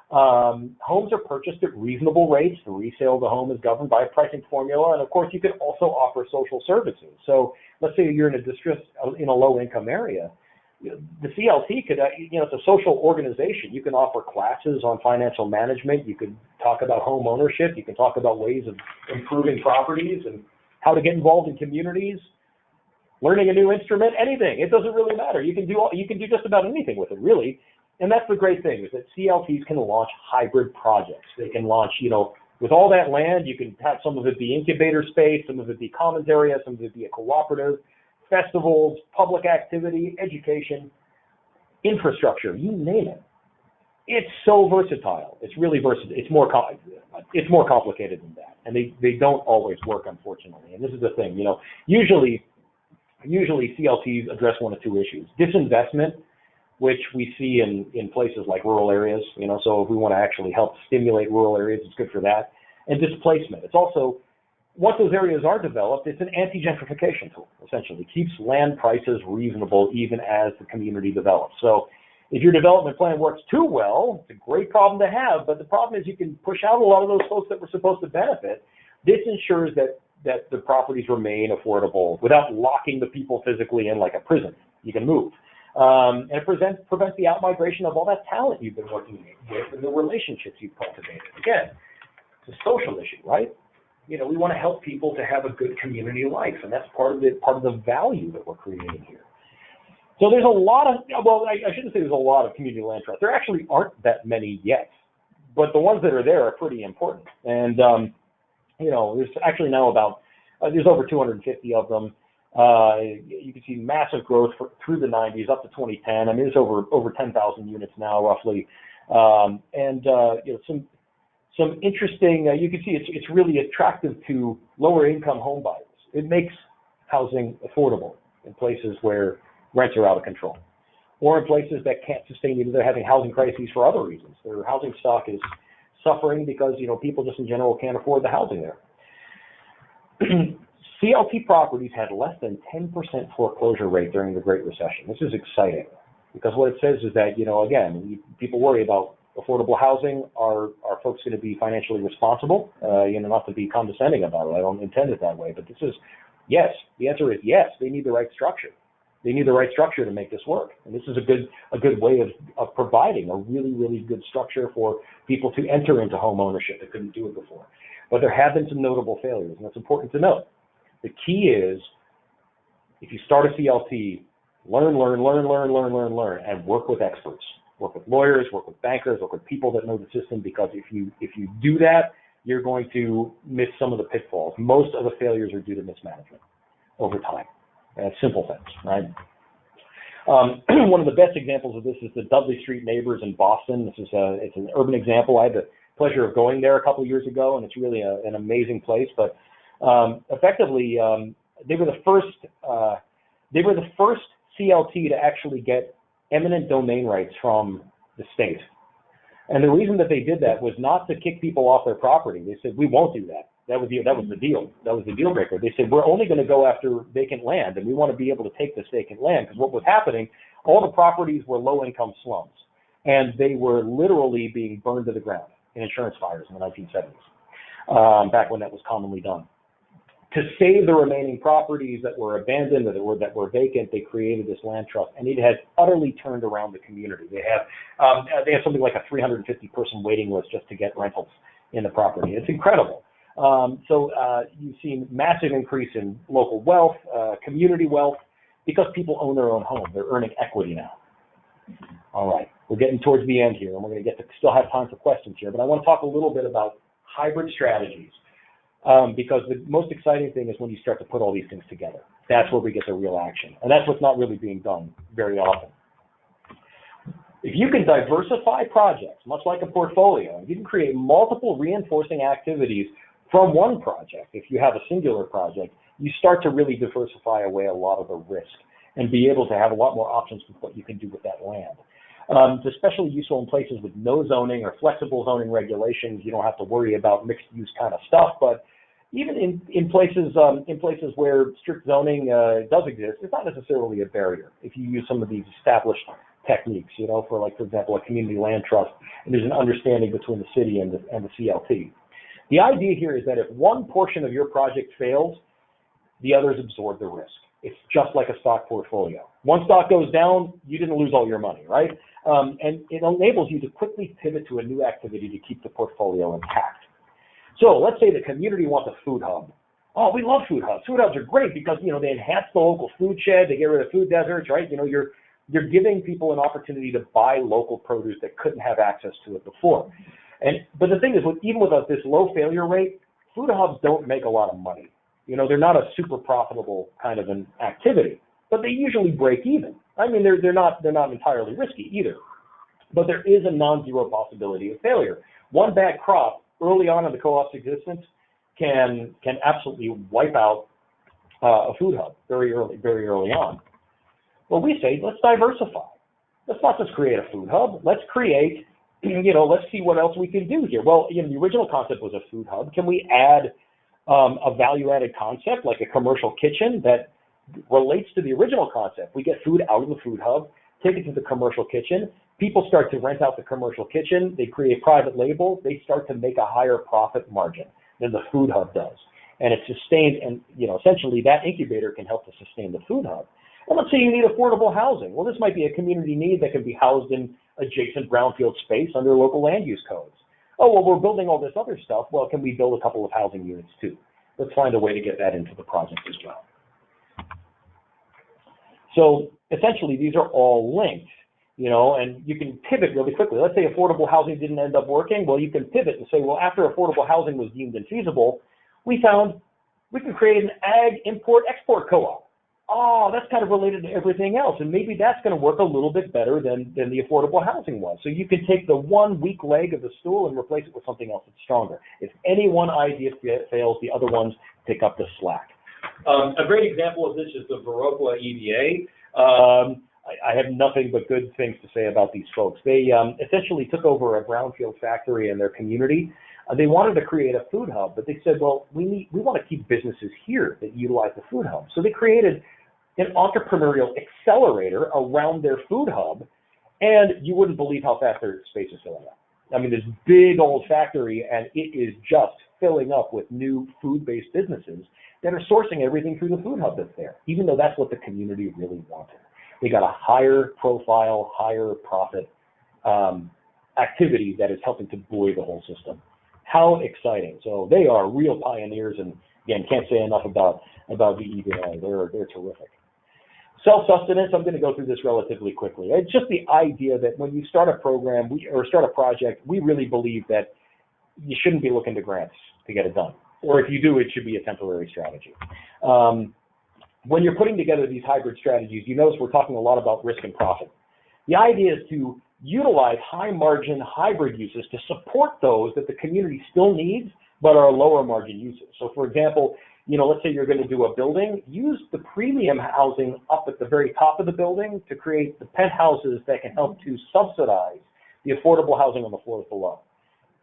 Homes are purchased at reasonable rates. The resale of the home is governed by a pricing formula, and of course you can also offer social services. So let's say you're in a district in a low-income area. The CLT could, it's a social organization. You can offer classes on financial management. You could talk about home ownership. You can talk about ways of improving properties and how to get involved in communities, learning a new instrument, anything. It doesn't really matter. You can do just about anything with it, really. And that's the great thing, is that CLTs can launch hybrid projects. They can launch, with all that land, you can have some of it be incubator space, some of it be commons area, some of it be a cooperative, festivals, public activity, education, infrastructure, you name it. It's so versatile. It's really versatile. It's more complicated than that. And they don't always work, unfortunately. And this is the thing, usually CLTs address one of two issues. Disinvestment, which we see in places like rural areas, so if we want to actually help stimulate rural areas, it's good for that. And displacement. It's also, once those areas are developed, it's an anti-gentrification tool, essentially. It keeps land prices reasonable even as the community develops. So if your development plan works too well, it's a great problem to have, but the problem is you can push out a lot of those folks that were supposed to benefit. This ensures that the properties remain affordable without locking the people physically in like a prison. You can move. And it prevents the outmigration of all that talent you've been working with and the relationships you've cultivated. Again, it's a social issue, right? We want to help people to have a good community life, and that's part of the value that we're creating here. So there's a lot of, I shouldn't say there's a lot of community land trusts. There actually aren't that many yet, but the ones that are there are pretty important. And, there's actually now there's over 250 of them. You can see massive growth through the 90s up to 2010. I mean, there's over 10,000 units now, roughly. Some interesting, you can see it's really attractive to lower income home buyers. It makes housing affordable in places where rents are out of control, or in places that can't sustain, either they're having housing crises for other reasons. Their housing stock is suffering because, people just in general can't afford the housing there. CLT properties had less than 10% foreclosure rate during the Great Recession. This is exciting because what it says is that, again, people worry about affordable housing. Are folks going to be financially responsible? Not to be condescending about it. I don't intend it that way, but this is yes. The answer is yes. They need the right structure. They need the right structure to make this work. And this is a good way of providing a really, really good structure for people to enter into home ownership that couldn't do it before. But there have been some notable failures, and that's important to note. The key is, if you start a CLT, learn, and work with experts. Work with lawyers, work with bankers, work with people that know the system, because if you do that, you're going to miss some of the pitfalls. Most of the failures are due to mismanagement over time. And simple things, right? One of the best examples of this is the Dudley Street neighbors in Boston. It's an urban example. I had the pleasure of going there a couple of years ago, and it's really an amazing place. But effectively, they were the first CLT to actually get eminent domain rights from the state. And the reason that they did that was not to kick people off their property. They said, we won't do that. That was the deal. That was the deal breaker. They said, we're only going to go after vacant land, and we want to be able to take this vacant land, because what was happening, all the properties were low-income slums, and they were literally being burned to the ground. in insurance fires in the 1970s, back when that was commonly done. To save the remaining properties that were abandoned or that were vacant, they created this land trust, and it has utterly turned around the community. They have something like a 350-person waiting list just to get rentals in the property. It's incredible. So you've seen massive increase in local wealth, community wealth, because people own their own home. They're earning equity now. All right, we're getting towards the end here, and we're going to still have time for questions here, but I want to talk a little bit about hybrid strategies. Because the most exciting thing is when you start to put all these things together. That's where we get the real action. And that's what's not really being done very often. If you can diversify projects, much like a portfolio, you can create multiple reinforcing activities from one project. If you have a singular project, you start to really diversify away a lot of the risk and be able to have a lot more options with what you can do with that land. It's especially useful in places with no zoning or flexible zoning regulations. You don't have to worry about mixed use kind of stuff, but even in places where strict zoning does exist, it's not necessarily a barrier if you use some of these established techniques, for example, a community land trust, and there's an understanding between the city and the CLT. The idea here is that if one portion of your project fails, the others absorb the risk. It's just like a stock portfolio. One stock goes down, you didn't lose all your money, right? And it enables you to quickly pivot to a new activity to keep the portfolio intact. So let's say the community wants a food hub. Oh, we love food hubs. Food hubs are great because, they enhance the local food shed, they get rid of food deserts, right? You're giving people an opportunity to buy local produce that couldn't have access to it before. But the thing is, even with this low failure rate, food hubs don't make a lot of money. They're not a super profitable kind of an activity, but they usually break even. I mean, they're not entirely risky either, but there is a non-zero possibility of failure. One bad crop early on in the co-op's existence can absolutely wipe out a food hub very early on. Well, we say, let's diversify. Let's not just create a food hub. Let's create, let's see what else we can do here. Well, the original concept was a food hub. Can we add a value-added concept like a commercial kitchen that relates to the original concept? We get food out of the food hub, take it to the commercial kitchen. People start to rent out the commercial kitchen. They create private labels. They start to make a higher profit margin than the food hub does. And it's sustained, and essentially that incubator can help to sustain the food hub. And let's say you need affordable housing. Well, this might be a community need that can be housed in adjacent brownfield space under local land use codes. Oh, well, we're building all this other stuff. Well, can we build a couple of housing units too? Let's find a way to get that into the project as well. So essentially, these are all linked, and you can pivot really quickly. Let's say affordable housing didn't end up working. Well, you can pivot and say, well, after affordable housing was deemed infeasible, we found we can create an ag import-export co-op. Oh, that's kind of related to everything else, and maybe that's going to work a little bit better than the affordable housing was. So you can take the one weak leg of the stool and replace it with something else that's stronger. If any one idea fails, the other ones pick up the slack. A great example of this is the Viroqua EVA. I have nothing but good things to say about these folks. They essentially took over a brownfield factory in their community. They wanted to create a food hub, but they said, well, we want to keep businesses here that utilize the food hub. So they created an entrepreneurial accelerator around their food hub, and you wouldn't believe how fast their space is filling up. I mean, this big old factory, and it is just filling up with new food-based businesses that are sourcing everything through the food hub that's there, even though that's what the community really wanted. They got a higher profile, higher profit activity that is helping to buoy the whole system. How exciting. So they are real pioneers, and again, can't say enough about the EVA. They're terrific. Self-sustenance, I'm going to go through this relatively quickly. It's just the idea that when you start a program or start a project, we really believe that you shouldn't be looking to grants to get it done. Or if you do, it should be a temporary strategy. When you're putting together these hybrid strategies, you notice we're talking a lot about risk and profit. The idea is to utilize high-margin hybrid uses to support those that the community still needs, but are lower margin uses. So for example, let's say you're going to do a building, use the premium housing up at the very top of the building to create the penthouses that can help to subsidize the affordable housing on the floors below,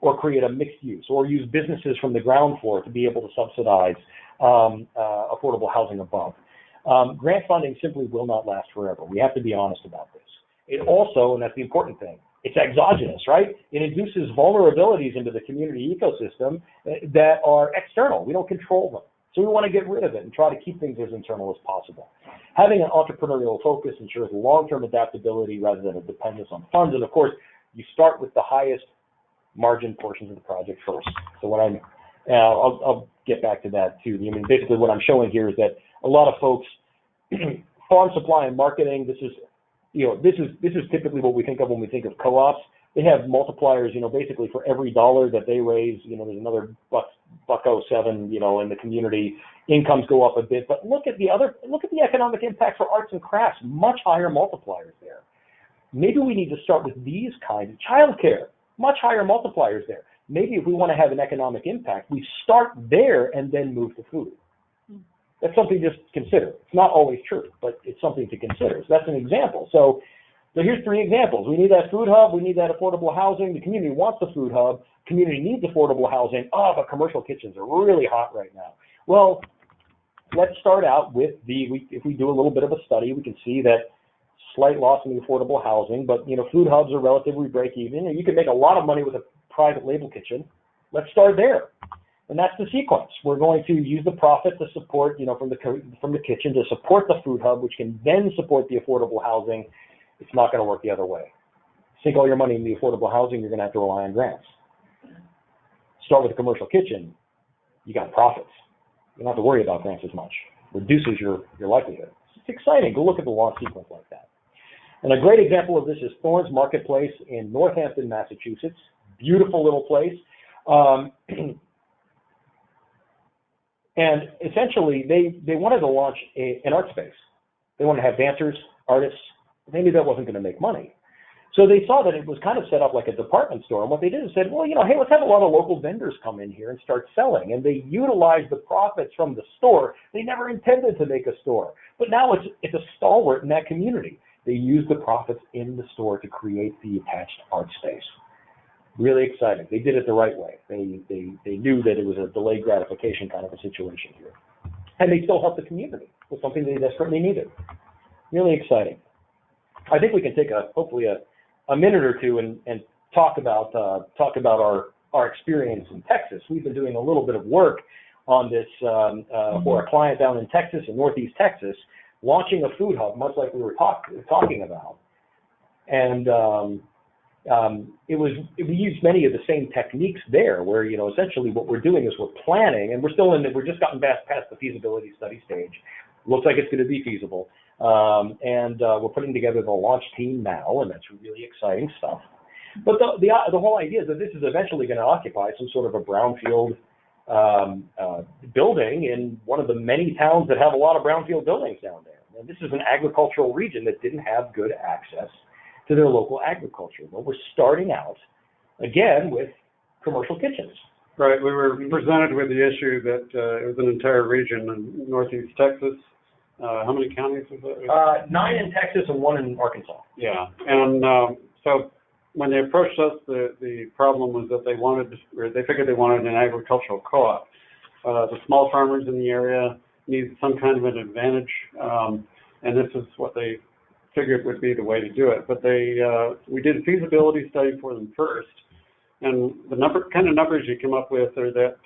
or create a mixed use, or use businesses from the ground floor to be able to subsidize affordable housing above. Grant funding simply will not last forever. We have to be honest about this. It also, and that's the important thing, It's exogenous, right? It induces vulnerabilities into the community ecosystem that are external. We don't control them. So we want to get rid of it and try to keep things as internal as possible. Having an entrepreneurial focus ensures long-term adaptability rather than a dependence on funds. And of course, you start with the highest margin portions of the project first. So what I'll get back to that too. I mean, basically what I'm showing here is that a lot of folks, farm supply and marketing, this is typically what we think of when we think of co-ops. They have multipliers, basically for every dollar that they raise, there's another $1.07, in the community. Incomes go up a bit, but look at the economic impact for arts and crafts, much higher multipliers there. Maybe we need to start with these kinds of childcare, much higher multipliers there. Maybe if we want to have an economic impact, we start there and then move to food. That's something to just consider. It's not always true, but it's something to consider. So that's an example. So here's 3 examples. We need that food hub. We need that affordable housing. The community wants the food hub. Community needs affordable housing. Oh, but commercial kitchens are really hot right now. Well, let's start out with if we do a little bit of a study, we can see that slight loss in the affordable housing, but food hubs are relatively break even, and you can make a lot of money with a private label kitchen. Let's start there. And that's the sequence. We're going to use the profit to support, from the kitchen to support the food hub, which can then support the affordable housing. It's not going to work the other way. Sink all your money in the affordable housing, you're going to have to rely on grants. Start with a commercial kitchen, you got profits. You don't have to worry about grants as much. Reduces your likelihood. It's exciting. Go look at the launch sequence like that. And a great example of this is Thorne's Marketplace in Northampton, Massachusetts. Beautiful little place. And essentially, they wanted to launch an art space. They wanted to have dancers, artists. They knew that wasn't going to make money. So they saw that it was kind of set up like a department store. And what they did is said, well, hey, let's have a lot of local vendors come in here and start selling. And they utilized the profits from the store. They never intended to make a store. But now it's a stalwart in that community. They used the profits in the store to create the attached art space. Really exciting. They did it the right way. They knew that it was a delayed gratification kind of a situation here. And they still helped the community with something they desperately needed. Really exciting. I think we can take hopefully a minute or two and talk about our experience in Texas. We've been doing a little bit of work on this for a client down in Texas, in Northeast Texas, launching a food hub, much like we were talking about. And we used many of the same techniques there, where essentially what we're doing is we're planning, and we're just gotten past the feasibility study stage. Looks like it's going to be feasible, and we're putting together the launch team now, and that's really exciting stuff. But the whole idea is that this is eventually going to occupy some sort of a brownfield building in one of the many towns that have a lot of brownfield buildings down there. And this is an agricultural region that didn't have good access to their local agriculture. Well, we're starting out, again, with commercial kitchens. Right. We were presented with the issue that it was an entire region in Northeast Texas. How many counties was that? 9 in Texas and 1 in Arkansas. Yeah. And so when they approached us, the problem was that they figured they wanted an agricultural co-op. The small farmers in the area need some kind of an advantage, and this is what they figured would be the way to do it. But we did a feasibility study for them first, and the kind of numbers you come up with are that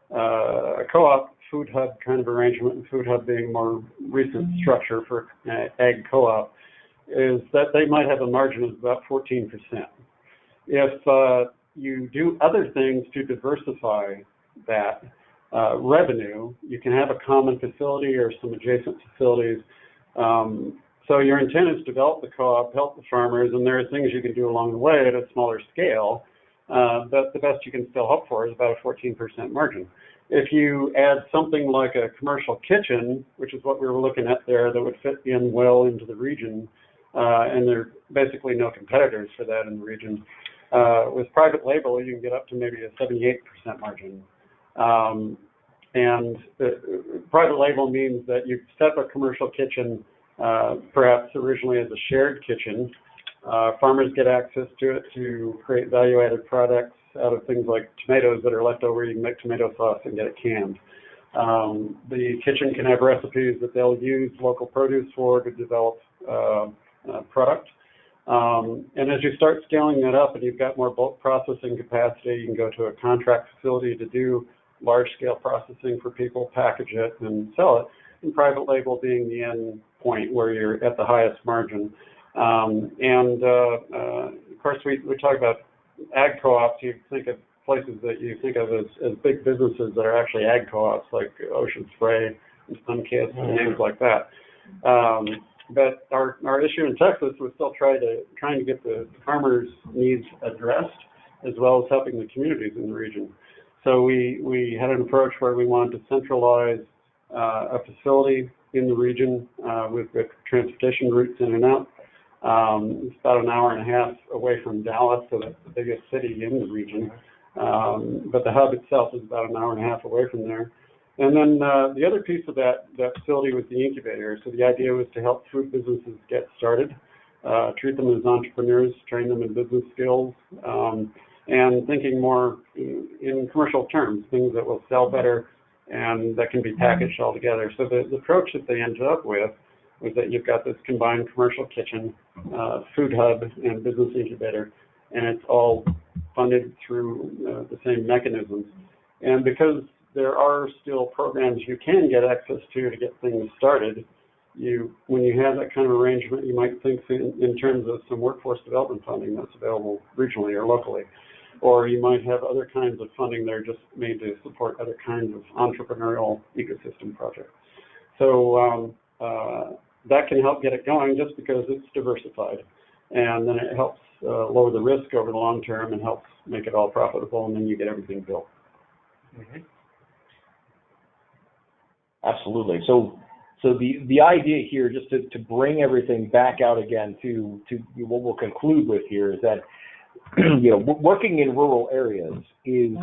a co-op food hub kind of arrangement, and food hub being a more recent structure for ag co-op, is that they might have a margin of about 14%. If you do other things to diversify that revenue, you can have a common facility or some adjacent facilities. So your intent is to develop the co-op, help the farmers, and there are things you can do along the way at a smaller scale, but the best you can still hope for is about a 14% margin. If you add something like a commercial kitchen, which is what we were looking at there, that would fit in well into the region, and there are basically no competitors for that in the region, with private label, you can get up to maybe a 78% margin. And private label means that you set up a commercial kitchen, perhaps originally as a shared kitchen. Farmers get access to it to create value-added products out of things like tomatoes that are left over. You can make tomato sauce and get it canned. The kitchen can have recipes that they'll use local produce for to develop product. And as you start scaling that up and you've got more bulk processing capacity, you can go to a contract facility to do large-scale processing for people, package it, and sell it, and private label being the end point where you're at the highest margin. Of course, we talk about ag co-ops. You think of places that you think of as big businesses that are actually ag co-ops, like Ocean Spray and Sunkist and names like that. But our issue in Texas was still trying to get the farmers' needs addressed, as well as helping the communities in the region. So we had an approach where we wanted to centralize a facility in the region with transportation routes in and out. It's about an hour and a half away from Dallas, so that's the biggest city in the region. But the hub itself is about an hour and a half away from there. And then the other piece of that facility was the incubator. So the idea was to help food businesses get started, treat them as entrepreneurs, train them in business skills, and thinking more in commercial terms, things that will sell better and that can be packaged all together. So the approach that they ended up with was that you've got this combined commercial kitchen, food hub, and business incubator, and it's all funded through the same mechanisms. And because there are still programs you can get access to get things started, when you have that kind of arrangement, you might think in terms of some workforce development funding that's available regionally or locally. Or you might have other kinds of funding that are just made to support other kinds of entrepreneurial ecosystem projects. So that can help get it going just because it's diversified. And then it helps lower the risk over the long term and helps make it all profitable, and then you get everything built. Mm-hmm. Absolutely. So the idea here, just to bring everything back out again to what we'll conclude with here, is that working in rural areas is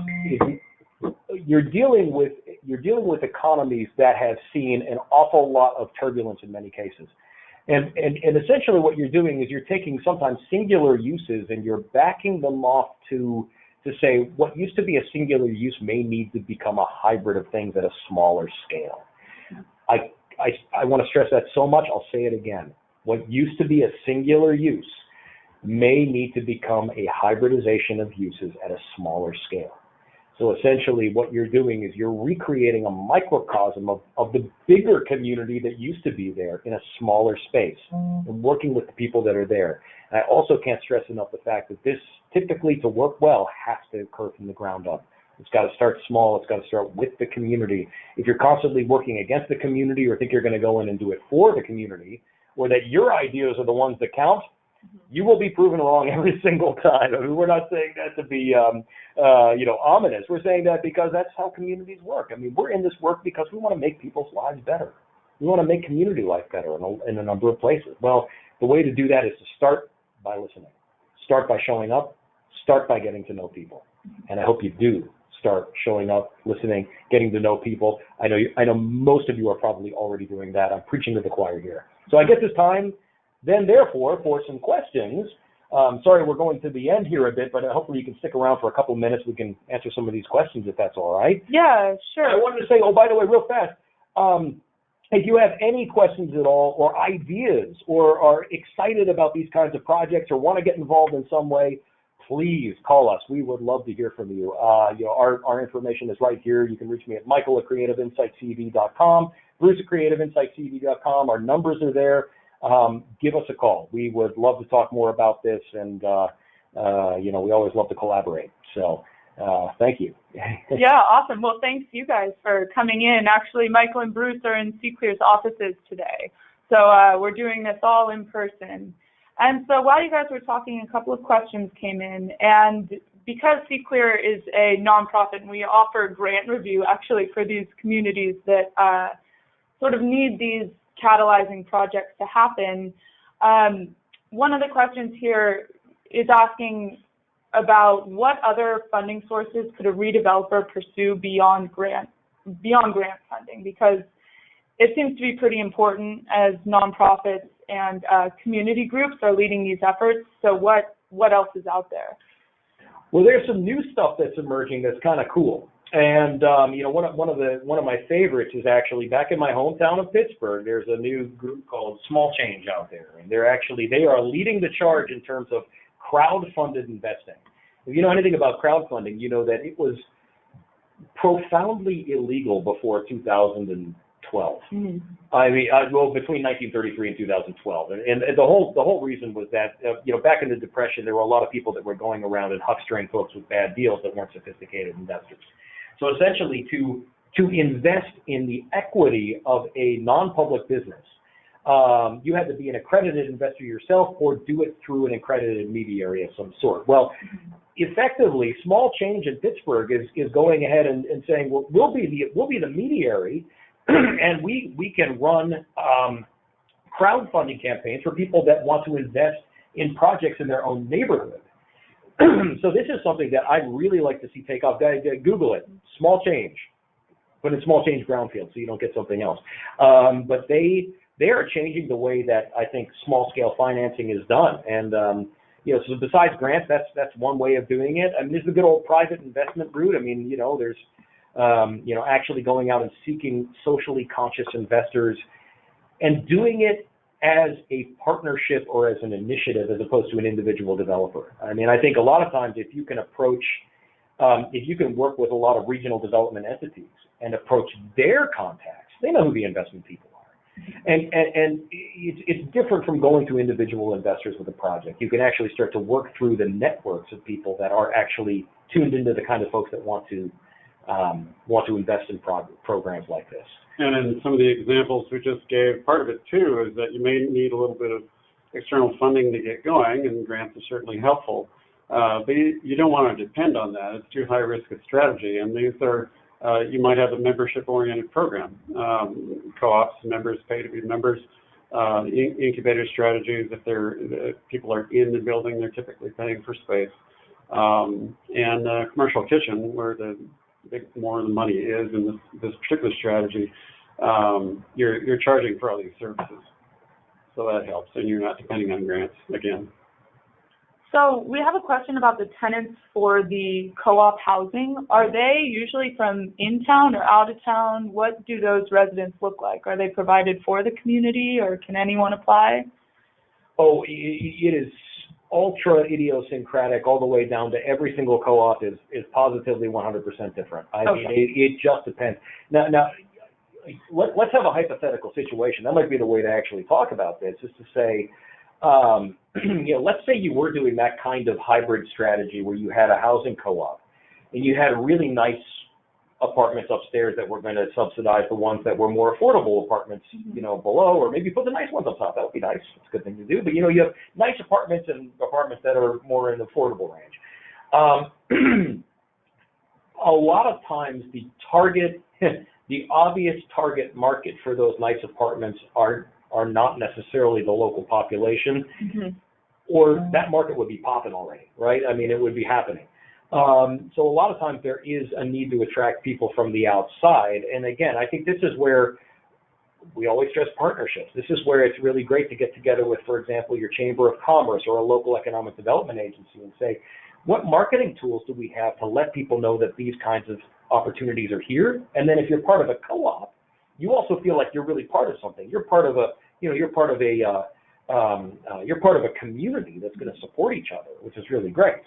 you're dealing with economies that have seen an awful lot of turbulence in many cases. And essentially what you're doing is you're taking sometimes singular uses and you're backing them off to say what used to be a singular use may need to become a hybrid of things at a smaller scale. I want to stress that so much, I'll say it again. What used to be a singular use may need to become a hybridization of uses at a smaller scale. So essentially what you're doing is you're recreating a microcosm of the bigger community that used to be there in a smaller space and working with the people that are there. And I also can't stress enough the fact that this typically, to work well, has to occur from the ground up. It's got to start small. It's got to start with the community. If you're constantly working against the community or think you're going to go in and do it for the community, or that your ideas are the ones that count, you will be proven wrong every single time. I mean, we're not saying that to be, ominous. We're saying that because that's how communities work. I mean, we're in this work because we want to make people's lives better. We want to make community life better in a number of places. Well, the way to do that is to start by listening. Start by showing up. Start by getting to know people. And I hope you do start showing up, listening, getting to know people. I know most of you are probably already doing that. I'm preaching to the choir here. So I guess it's time then, therefore, for some questions. Sorry, we're going to the end here a bit, but hopefully you can stick around for a couple minutes. We can answer some of these questions if that's all right. Yeah, sure. I wanted to say, by the way, real fast, if you have any questions at all or ideas or are excited about these kinds of projects or want to get involved in some way, please call us. We would love to hear from you. Our information is right here. You can reach me at michael@creativeinsightcv.com, bruce@creativeinsightcv.com. Our numbers are there. Give us a call. We would love to talk more about this, and we always love to collaborate. So thank you. Yeah, awesome. Well, thanks you guys for coming in. Actually, Michael and Bruce are in C-Clear's offices today, so we're doing this all in person. And so while you guys were talking, a couple of questions came in, and because C-Clear is a nonprofit and we offer grant review actually for these communities that sort of need these catalyzing projects to happen, one of the questions here is asking about what other funding sources could a redeveloper pursue beyond grant funding, because it seems to be pretty important as nonprofits and community groups are leading these efforts. So what else is out there? Well, there's some new stuff that's emerging that's kind of cool. And one of my favorites is actually back in my hometown of Pittsburgh. There's a new group called Small Change out there, and they are leading the charge in terms of crowd-funded investing. If you know anything about crowdfunding, you know that it was profoundly illegal before 2012. Mm-hmm. I mean, between 1933 and 2012, and the whole reason was that back in the Depression, there were a lot of people that were going around and huckstering folks with bad deals that weren't sophisticated investors. So essentially, to invest in the equity of a non-public business, you had to be an accredited investor yourself or do it through an accredited intermediary of some sort. Well, effectively, Small Change in Pittsburgh is going ahead and saying, well, we'll be the mediary, and we can run crowdfunding campaigns for people that want to invest in projects in their own neighborhood. So this is something that I'd really like to see take off. Guys, Google it, Small Change. Put in Small Change Brownfield so you don't get something else. But they are changing the way that I think small scale financing is done. And so besides grants, that's one way of doing it. I mean, there's the good old private investment route. I mean, there's actually going out and seeking socially conscious investors and doing it as a partnership or as an initiative as opposed to an individual developer. I mean, I think a lot of times if you can work with a lot of regional development entities and approach their contacts, they know who the investment people are. And it's different from going to individual investors with a project. You can actually start to work through the networks of people that are actually tuned into the kind of folks that want to invest in programs like this. And in some of the examples we just gave, part of it too is that you may need a little bit of external funding to get going, and grants are certainly helpful. But you don't want to depend on that. It's too high risk a strategy. And these are, you might have a membership-oriented program. Co-ops, members pay to be members. Incubator strategies, if people are in the building, they're typically paying for space. And commercial kitchen, where the more of the money is in this particular strategy, you're charging for all these services. So that helps, and you're not depending on grants again. So we have a question about the tenants for the co-op housing. Are they usually from in town or out of town? What do those residents look like? Are they provided for the community, or can anyone apply? Oh, it is ultra idiosyncratic all the way down to every single co-op is positively 100% different. I mean, it just depends. Now, let's have a hypothetical situation. That might be the way to actually talk about this, is to say, let's say you were doing that kind of hybrid strategy where you had a housing co-op and you had really nice apartments upstairs that were going to subsidize the ones that were more affordable apartments, below, or maybe put the nice ones up top. That would be nice. It's a good thing to do. But, you have nice apartments and apartments that are more in the affordable range. A lot of times the obvious target market for those nice apartments are not necessarily the local population, or that market would be popping already, right? I mean, it would be happening. So a lot of times there is a need to attract people from the outside. And again, I think this is where we always stress partnerships. This is where it's really great to get together with, for example, your Chamber of Commerce or a local economic development agency and say, what marketing tools do we have to let people know that these kinds of opportunities are here? And then if you're part of a co-op, you also feel like you're really part of something. You're part of a community that's going to support each other, which is really great.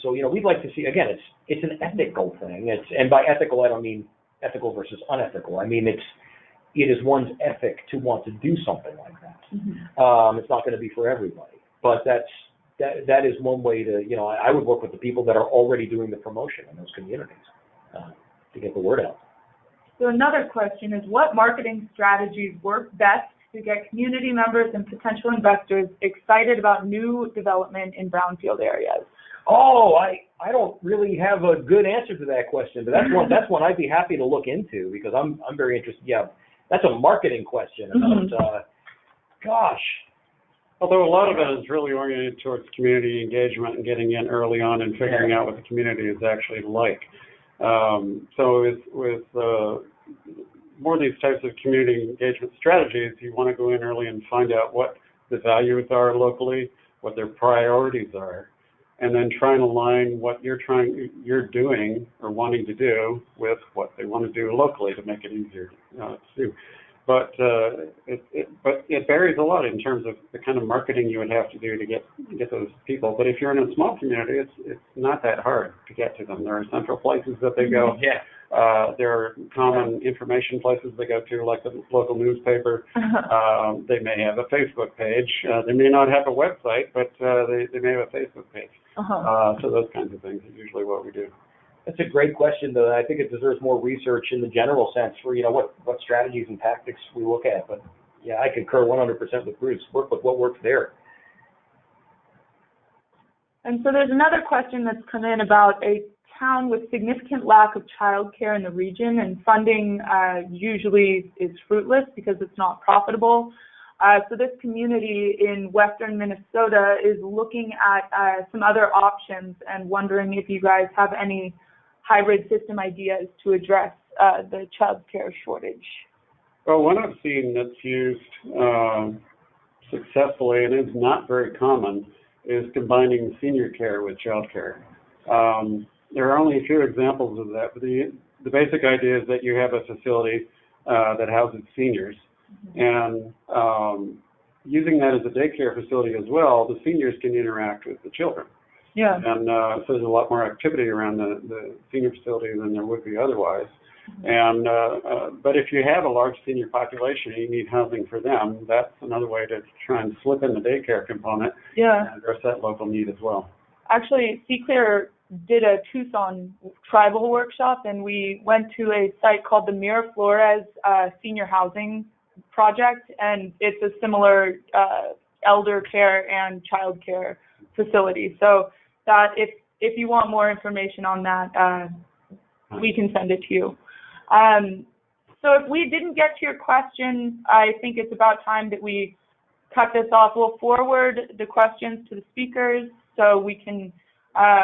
So we'd like to see, again, it's an ethical thing. And by ethical, I don't mean ethical versus unethical. I mean it is one's ethic to want to do something like that. It's not going to be for everybody, but that is one way to, I would work with the people that are already doing the promotion in those communities to get the word out. So another question is, what marketing strategies work best to get community members and potential investors excited about new development in brownfield areas? Oh, I don't really have a good answer to that question, but that's one I'd be happy to look into, because I'm very interested. Yeah, that's a marketing question about, gosh. Although a lot of it is really oriented towards community engagement and getting in early on and figuring out what the community is actually like. So with more of these types of community engagement strategies, you want to go in early and find out what the values are locally, what their priorities are. and then try and align what you're doing or wanting to do with what they want to do locally to make it easier to do. But it varies a lot in terms of the kind of marketing you would have to do to get those people. But if you're in a small community, it's not that hard to get to them. There are central places that they go. Yeah. There are common information places they go to, like the local newspaper. They may have a Facebook page. They may not have a website, but they may have a Facebook page. So those kinds of things is usually what we do. That's a great question, though. I think it deserves more research in the general sense for, what strategies and tactics we look at. But, yeah, I concur 100% with Bruce. Work with what works there. And so there's another question that's come in about a town with significant lack of childcare in the region, and funding usually is fruitless because it's not profitable. So this community in western Minnesota is looking at some other options and wondering if you guys have any hybrid system ideas to address the child care shortage. Well, one I've seen that's used successfully and is not very common is combining senior care with child care. There are only a few examples of that, but the basic idea is that you have a facility that houses seniors, and using that as a daycare facility as well, the seniors can interact with the children. Yeah. And so there's a lot more activity around the senior facility than there would be otherwise. And but if you have a large senior population and you need housing for them, that's another way to try and slip in the daycare component and address that local need as well. Actually, CClear did a Tucson tribal workshop, and we went to a site called the Miraflores Senior Housing Project, and it's a similar elder care and child care facility. So that if you want more information on that, we can send it to you. So if we didn't get to your question, I think it's about time that we cut this off. We'll forward the questions to the speakers so we can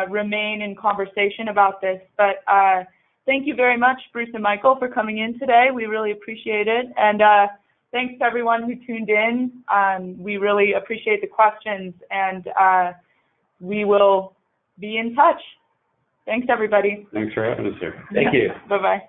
remain in conversation about this. But thank you very much, Bruce and Michael, for coming in today. We really appreciate it. And thanks to everyone who tuned in. We really appreciate the questions, and we will be in touch. Thanks, everybody. Thanks for having us here. Thank you. Bye-bye.